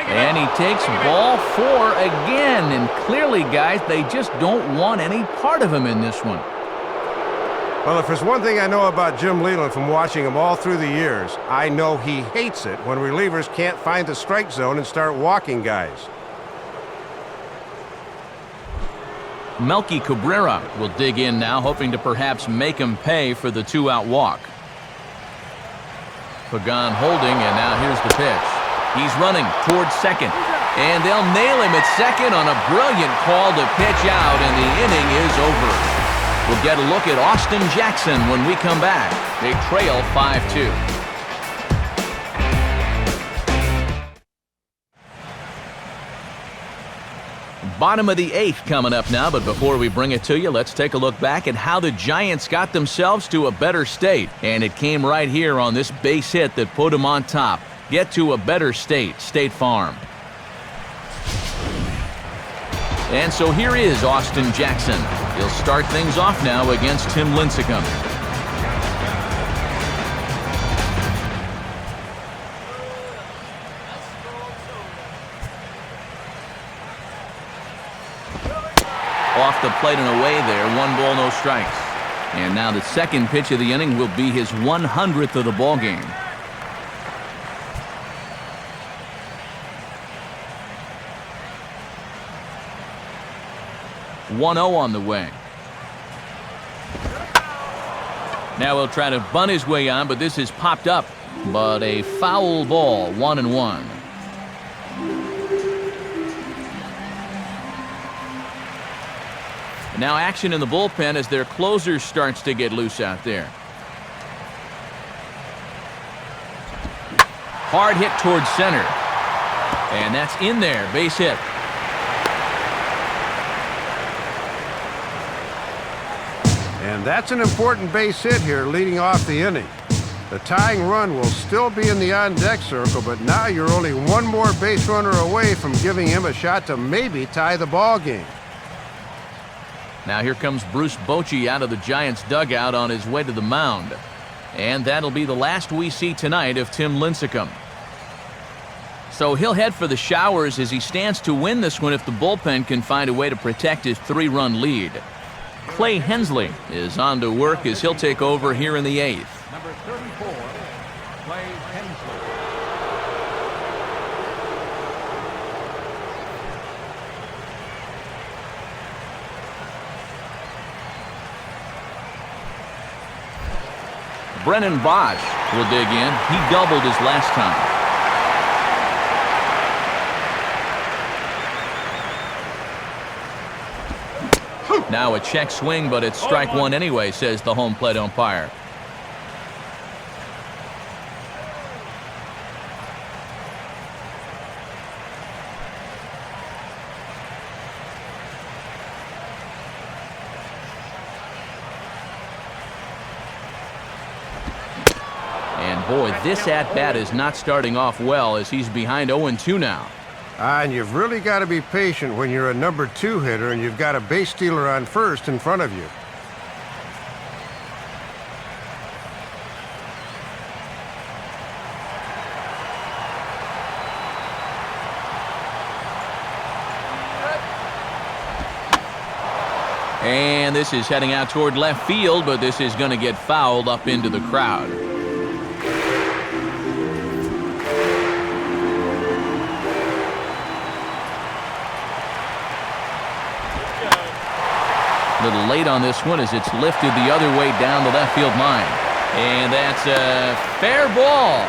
And he takes ball 4 again. And clearly, guys, they just don't want any part of him in this one. Well, if there's one thing I know about Jim Leyland from watching him all through the years, I know he hates it when relievers can't find the strike zone and start walking guys. Melky Cabrera will dig in now, hoping to perhaps make him pay for the 2-out walk. Pagan holding, and now here's the pitch. He's running towards second, and they'll nail him at second on a brilliant call to pitch out, and the inning is over. We'll get a look at Austin Jackson when we come back. They trail 5-2. Bottom of the 8th coming up now, but before we bring it to you, let's take a look back at how the Giants got themselves to a better state. And it came right here on this base hit that put them on top. Get to a better state, State Farm. And so here is Austin Jackson. He'll start things off now against Tim Lincecum. Off the plate and away there, 1 ball, no strikes. And now the second pitch of the inning will be his 100th of the ball game. 1-0 on the way. Now he'll try to bunt his way on, but this is popped up. But a foul ball, 1-1. Now action in the bullpen as their closer starts to get loose out there. Hard hit towards center. And that's in there, base hit. And that's an important base hit here leading off the inning. The tying run will still be in the on-deck circle, but now you're only one more base runner away from giving him a shot to maybe tie the ball game. Now here comes Bruce Bochy out of the Giants dugout on his way to the mound. And that'll be the last we see tonight of Tim Lincecum. So he'll head for the showers as he stands to win this one if the bullpen can find a way to protect his 3-run lead. Clay Hensley is on to work as he'll take over here in the 8th. Number 34, Clay Hensley. Brennan Bosch will dig in. He doubled his last time. Now a check swing, but it's strike 1 anyway, says the home plate umpire. And boy, this at-bat is not starting off well as he's behind 0-2 now. And you've really got to be patient when you're a number 2 hitter and you've got a base stealer on first in front of you. And this is heading out toward left field, but this is going to get fouled up into the crowd. A little late on this one as it's lifted the other way down the left field line. And that's a fair ball.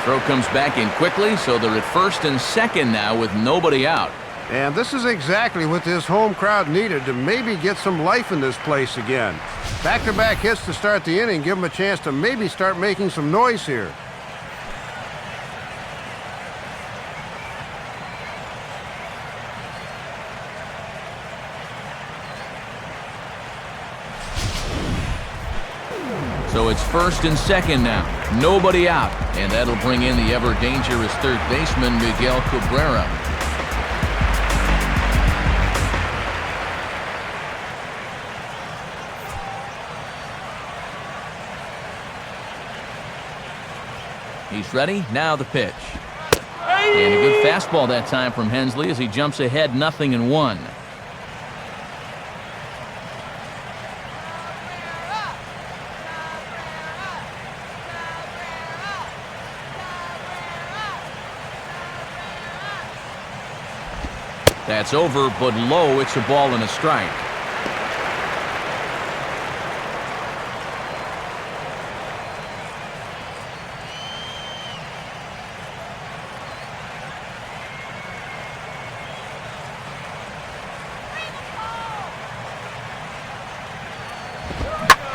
Throw comes back in quickly, so they're at first and second now with nobody out. And this is exactly what this home crowd needed to maybe get some life in this place again. Back-to-back hits to start the inning, give them a chance to maybe start making some noise here. So it's first and second now. Nobody out. And that'll bring in the ever-dangerous third baseman, Miguel Cabrera. He's ready. Now the pitch. And a good fastball that time from Hensley as he jumps ahead 0-1. That's over, but low. It's a ball and a strike.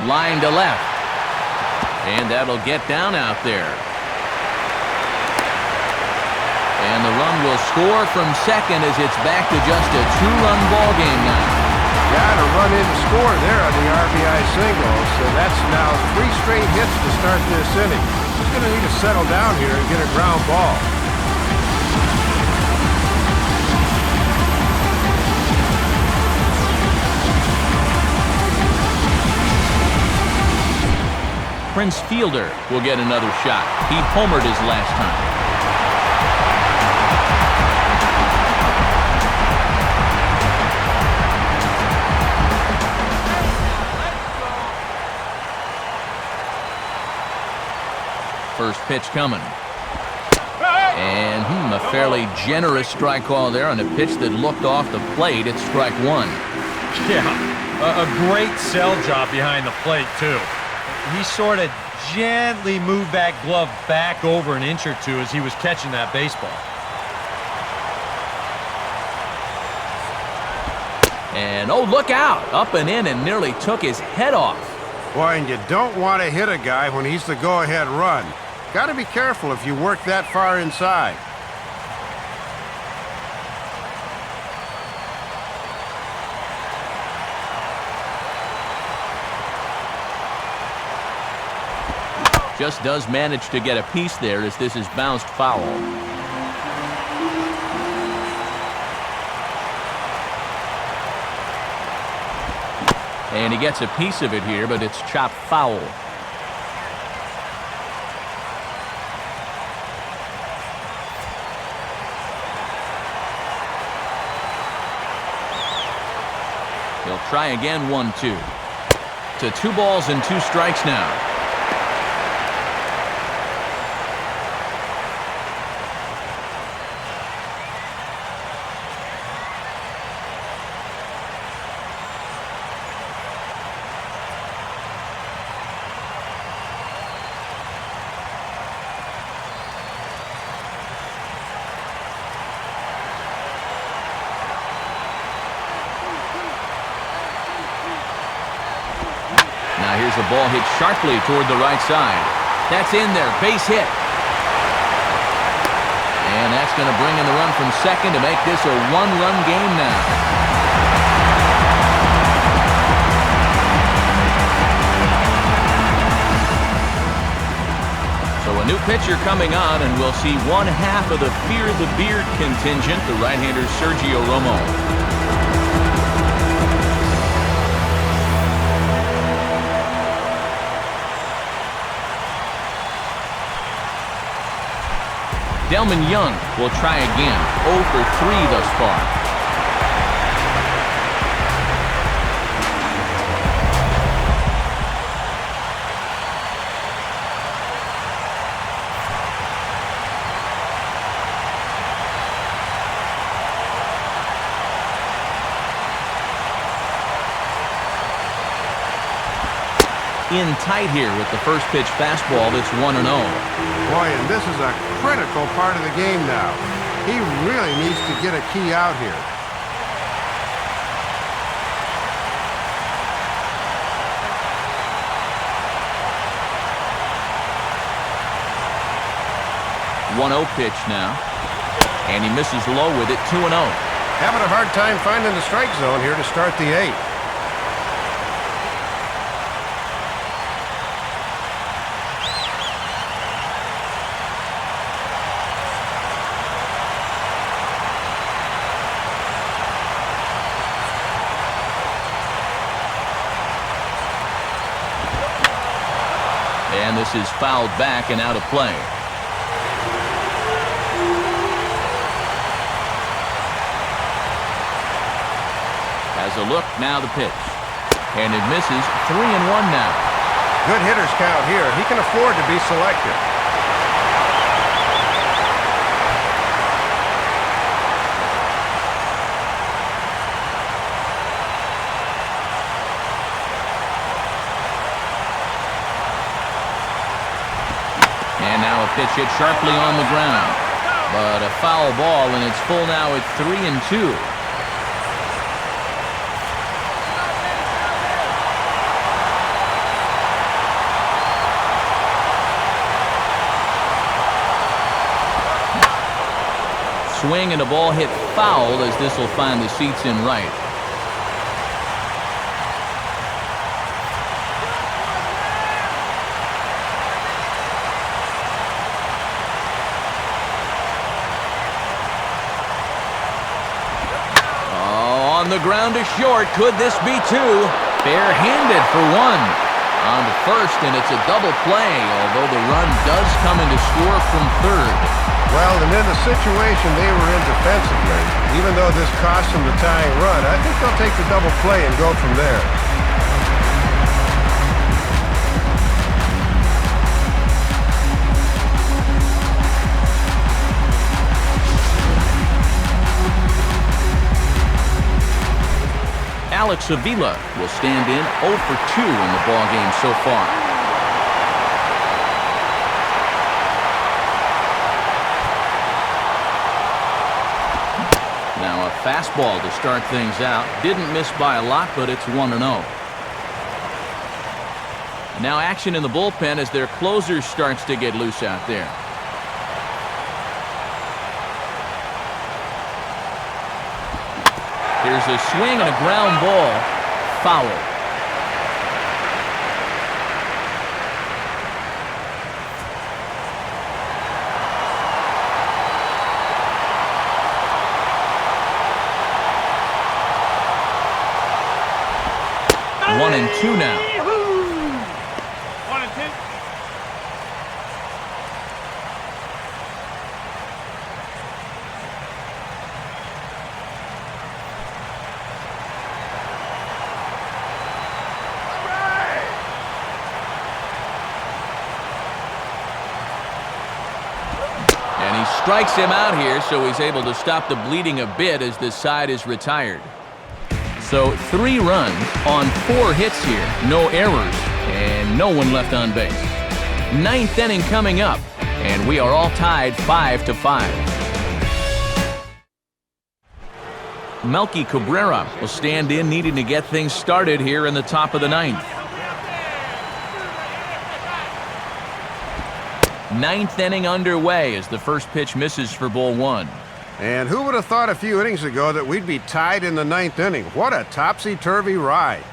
Line to left. And that'll get down out there. And the run will score from second as it's back to just a two-run ball game now. Got a run in to score there on the RBI single, so that's now 3 straight hits to start this inning. He's going to need to settle down here and get a ground ball. Prince Fielder will get another shot. He homered his last time. First pitch coming. And a fairly generous strike call there on a pitch that looked off the plate. It's strike one. Yeah, a great sell job behind the plate, too. He sort of gently moved that glove back over an inch or two as he was catching that baseball. And, oh, look out. Up and in and nearly took his head off. Boy, and you don't want to hit a guy when he's the go-ahead run. Got to be careful if you work that far inside. Just does manage to get a piece there as this is bounced foul. And he gets a piece of it here, but it's chopped foul. He'll try again, 1-2. To 2 balls and 2 strikes now. Here's a ball hit sharply toward the right side. That's in there, base hit. And that's going to bring in the run from second to make this a 1-run game now. So a new pitcher coming on, and we'll see one half of the Fear the Beard contingent, the right-hander Sergio Romo. Delman Young will try again. 0 for 3 thus far. in tight here with the first pitch fastball that's 1-0. Boy, and this is a critical part of the game now. He really needs to get a key out here. One-0 pitch now, and he misses low with it. 2-0. Having a hard time finding the strike zone here to start the eighth. And this is fouled back and out of play. Has a look, now the pitch. And it misses. 3-1 now. Good hitters count here. He can afford to be selective. And now a pitch hit sharply on the ground. But a foul ball, and it's full now at 3-2. Swing and a ball hit foul as this will find the seats in right. Oh, on the ground to short. Could this be two? Bare-handed for one. On to first, and it's a double play, although the run does come in to score from third. Well, and in the situation they were in defensively, even though this cost them the tying run, I think they'll take the double play and go from there. Alex Avila will stand in 0 for 2 in the ballgame so far. Now a fastball to start things out. Didn't miss by a lot, but it's 1-0. Now action in the bullpen as their closer starts to get loose out there. Here's a swing and a ground ball. Foul. One and two now. 1 and 2. And he strikes him out here, so he's able to stop the bleeding a bit as this side is retired. So 3 runs on 4 hits here, no errors, and no one left on base. 9th inning coming up, and we are all tied 5-5. Melky Cabrera will stand in, needing to get things started here in the top of the 9th. 9th inning underway as the first pitch misses for ball 1. And who would have thought a few innings ago that we'd be tied in the 9th inning? What a topsy-turvy ride.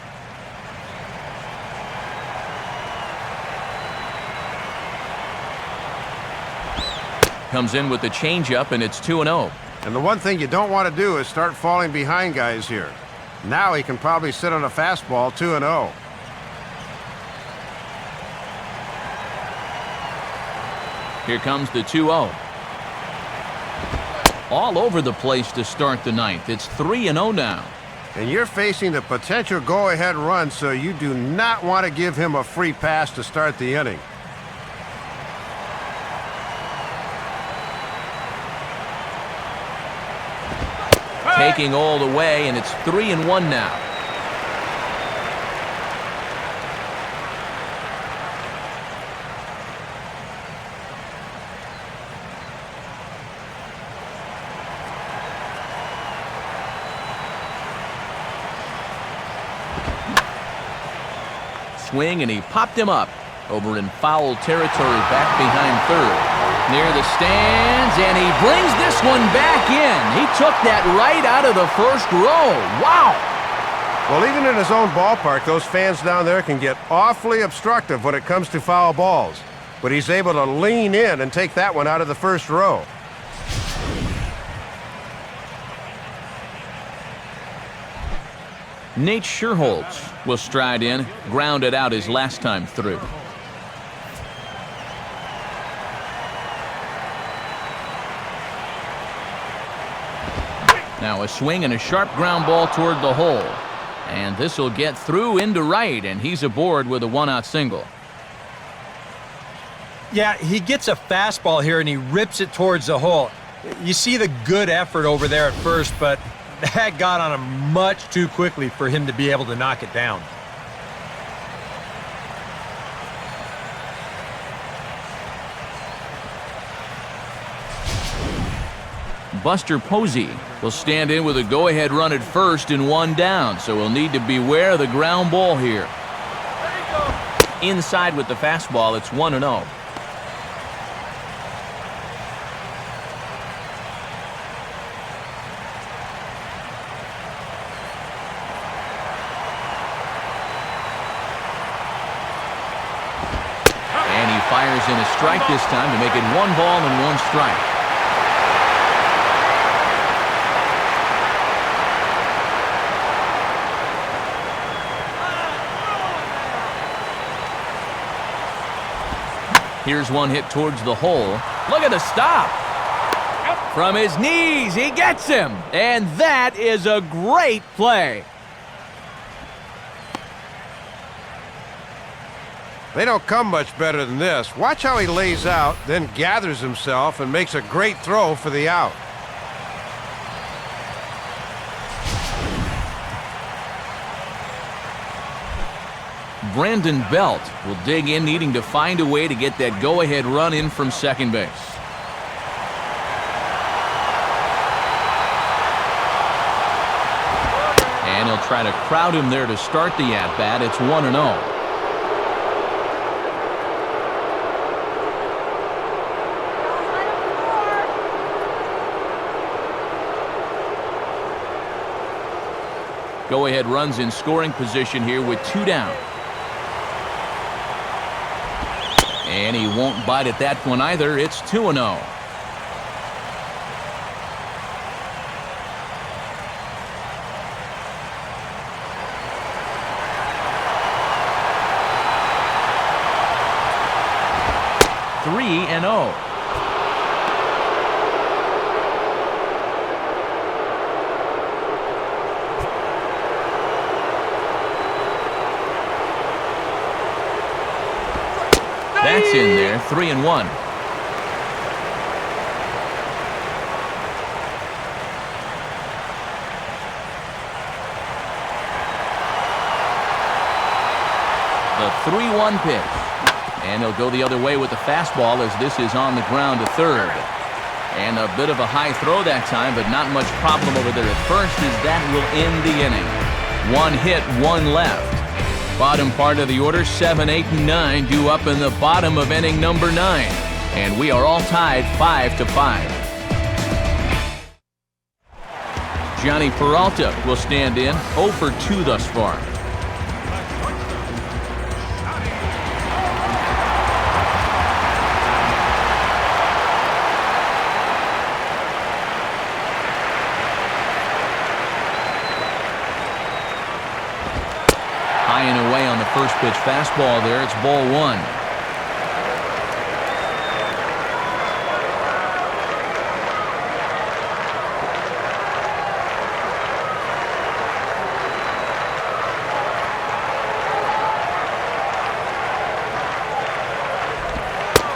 Comes in with the changeup, and it's 2-0. And the one thing you don't want to do is start falling behind guys here. Now he can probably sit on a fastball 2-0. Here comes the 2-0. All over the place to start the 9th. It's 3-0 now. And you're facing the potential go-ahead run, so you do not want to give him a free pass to start the inning. Taking all the way, and it's 3-1 now. swing, and he popped him up over in foul territory back behind third. Near the stands, and he brings this one back in. He took that right out of the first row. Wow! Well, even in his own ballpark, those fans down there can get awfully obstructive when it comes to foul balls. But he's able to lean in and take that one out of the first row. Nate Scherholz will stride in, grounded out his last time through. Now a swing and a sharp ground ball toward the hole. And this will get through into right, and he's aboard with a one-out single. Yeah, he gets a fastball here, and he rips it towards the hole. You see the good effort over there at first, but that got on him much too quickly for him to be able to knock it down. Buster Posey will stand in with a go-ahead run at first and one down, so he'll need to beware of the ground ball here. Inside with the fastball, it's 1-0. And he fires in a strike this time to make it 1 ball and 1 strike. Here's one hit towards the hole. Look at the stop. From his knees, he gets him. And that is a great play. They don't come much better than this. Watch how he lays out, then gathers himself and makes a great throw for the out. Brandon Belt will dig in, needing to find a way to get that go-ahead run in from second base. And he'll try to crowd him there to start the at-bat. It's 1-0. Go-ahead runs in scoring position here with 2 down. And he won't bite at that one either. It's 2-0. Three and 0. That's in there, 3-1. The 3-1 pitch. And he'll go the other way with the fastball as this is on the ground to third. And a bit of a high throw that time, but not much problem over there at first as that will end the inning. 1 hit, 1 left. Bottom part of the order, 7, 8, and 9 due up in the bottom of inning number 9. And we are all tied 5-5. Johnny Peralta will stand in, 0 for 2 thus far. High and away on the first pitch fastball there. It's ball 1.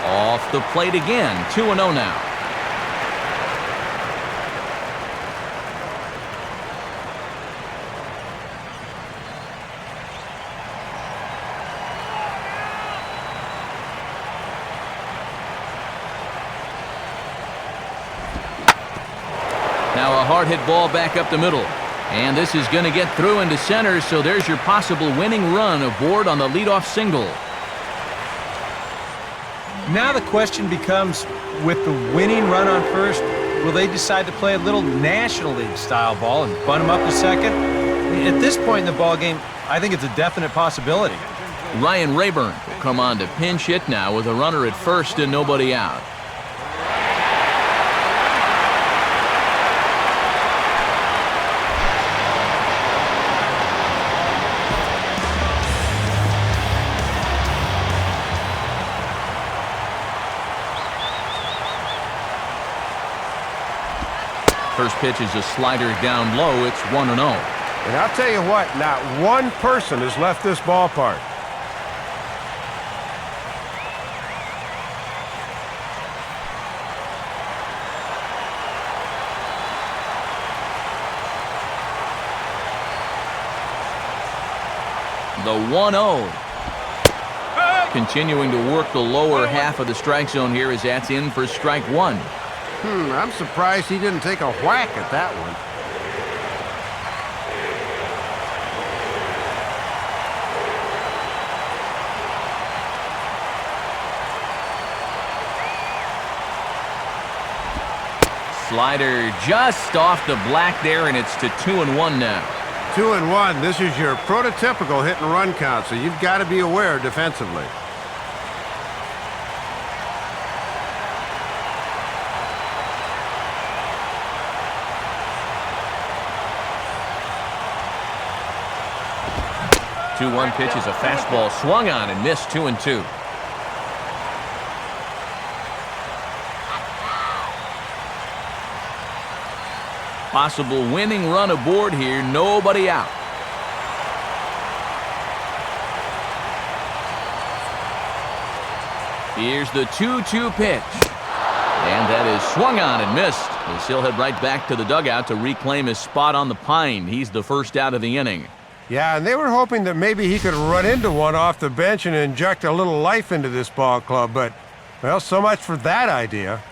Off the plate again. 2-0 now. Now a hard hit ball back up the middle. And this is going to get through into center, so there's your possible winning run aboard on the leadoff single. Now the question becomes, with the winning run on first, will they decide to play a little National League style ball and bunt him up to second? At this point in the ball game, I think it's a definite possibility. Ryan Rayburn will come on to pinch hit now with a runner at first and nobody out. First pitch is a slider down low. It's 1-0. And I'll tell you what, not one person has left this ballpark. The 1-0. Continuing to work the lower half of the strike zone here as that's in for strike one. I'm surprised he didn't take a whack at that one. Slider just off the black there, and it's to 2-1 now. 2-1. This is your prototypical hit and run count, so you've got to be aware defensively. The 2-1 pitch is a fastball swung on and missed. 2-2. Possible winning run aboard here, nobody out. Here's the 2-2 pitch. And that is swung on and missed. As he'll head right back to the dugout to reclaim his spot on the pine. He's the first out of the inning. Yeah, and they were hoping that maybe he could run into one off the bench and inject a little life into this ball club, but, well, so much for that idea.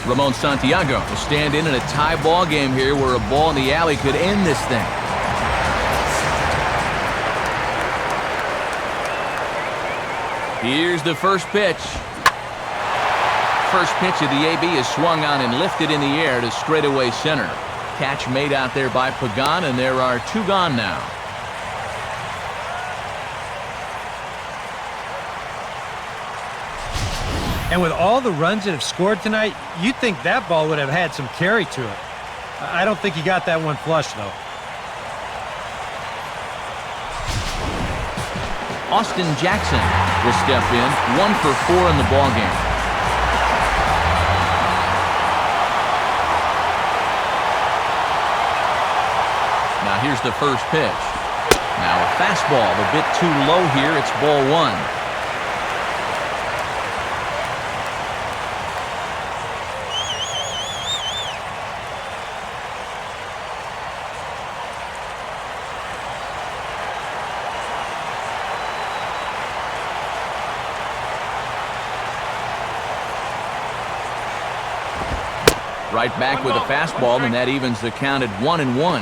Ramon Santiago will stand in a tie ball game here where a ball in the alley could end this thing. Here's the first pitch. First pitch of the AB is swung on and lifted in the air to straightaway center. Catch made out there by Pagan, and there are two gone now. And with all the runs that have scored tonight, you'd think that ball would have had some carry to it. I don't think he got that one flush, though. Austin Jackson will step in, 1 for 4 in the ballgame. Now here's the first pitch. Now a fastball, a bit too low here. It's ball one. Right back with a fastball, and that evens the count at 1-1.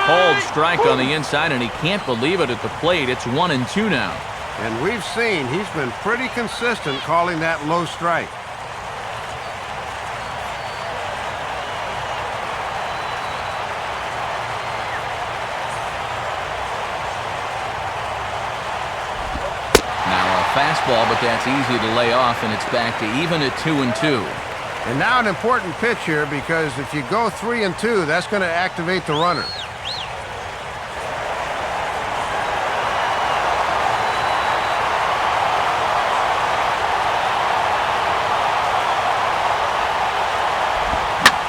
Called strike on the inside, and he can't believe it at the plate. It's 1-2 now. And we've seen he's been pretty consistent calling that low strike. Fastball, but that's easy to lay off, and it's back to even at 2-2. And now an important pitch here, because if you go 3-2, that's going to activate the runner.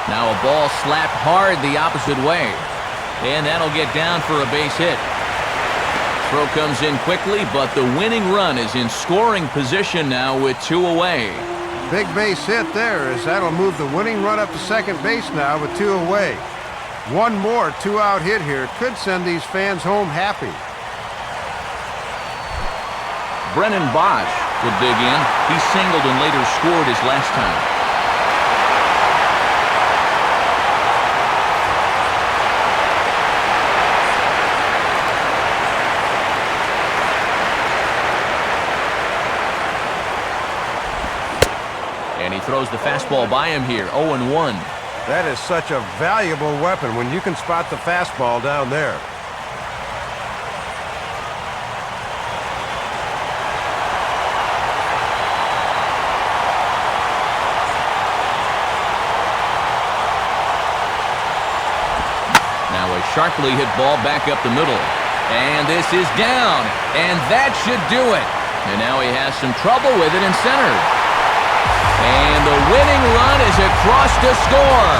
Now a ball slapped hard the opposite way, and that'll get down for a base hit. Throw comes in quickly, but the winning run is in scoring position now with 2 away. Big base hit there, as that'll move the winning run up to second base now with 2 away. One more 2-out hit here could send these fans home happy. Brennan Bosch will dig in. He singled and later scored his last time. And he throws the fastball by him here, 0-1. That is such a valuable weapon when you can spot the fastball down there. Now a sharply hit ball back up the middle. And this is down. And that should do it. And now he has some trouble with it in center. And the winning run is across to score.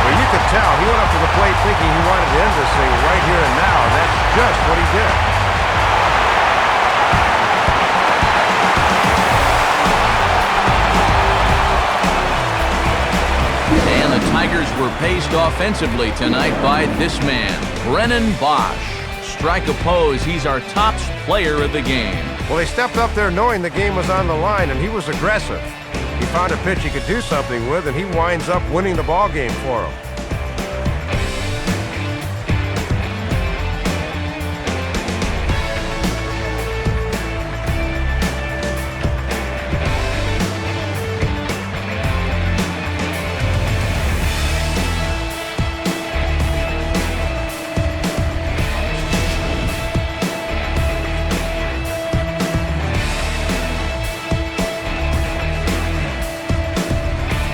Well, you could tell he went up to the plate thinking he wanted to end this thing right here and now, and that's just what he did. And the Tigers were paced offensively tonight by this man, Brennan Bosch. Strike oppose, he's our top player of the game. Well, he stepped up there knowing the game was on the line, and he was aggressive. He found a pitch he could do something with, and he winds up winning the ball game for him.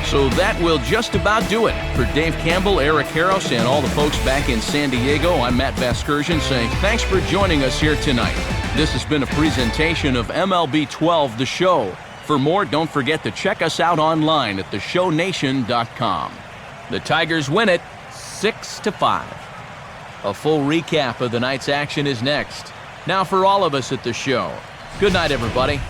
So that will just about do it. For Dave Campbell, Eric Harros, and all the folks back in San Diego, I'm Matt Vasgersian saying thanks for joining us here tonight. This has been a presentation of MLB 12, The Show. For more, don't forget to check us out online at theshownation.com. The Tigers win it 6-5. A full recap of the night's action is next. Now for all of us at the show, good night, everybody.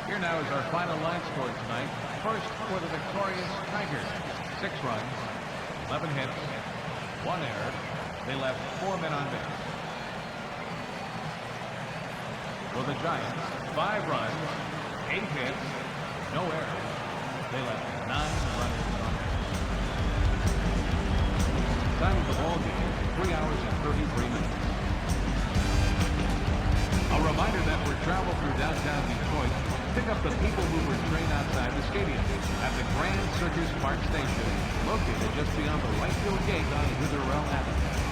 Here now is our final line score tonight. First for the victorious Tigers. 6 runs, 11 hits, 1 error. They left 4 men on base. For the Giants, 5 runs, 8 hits, no errors. They left 9 runners on base. Time of the ball game, 3 hours and 33 minutes. A reminder that for travel through downtown Detroit, pick up the People Mover train outside the stadium at the Grand Circus Park Station, located just beyond the right field gate on Witherell Avenue.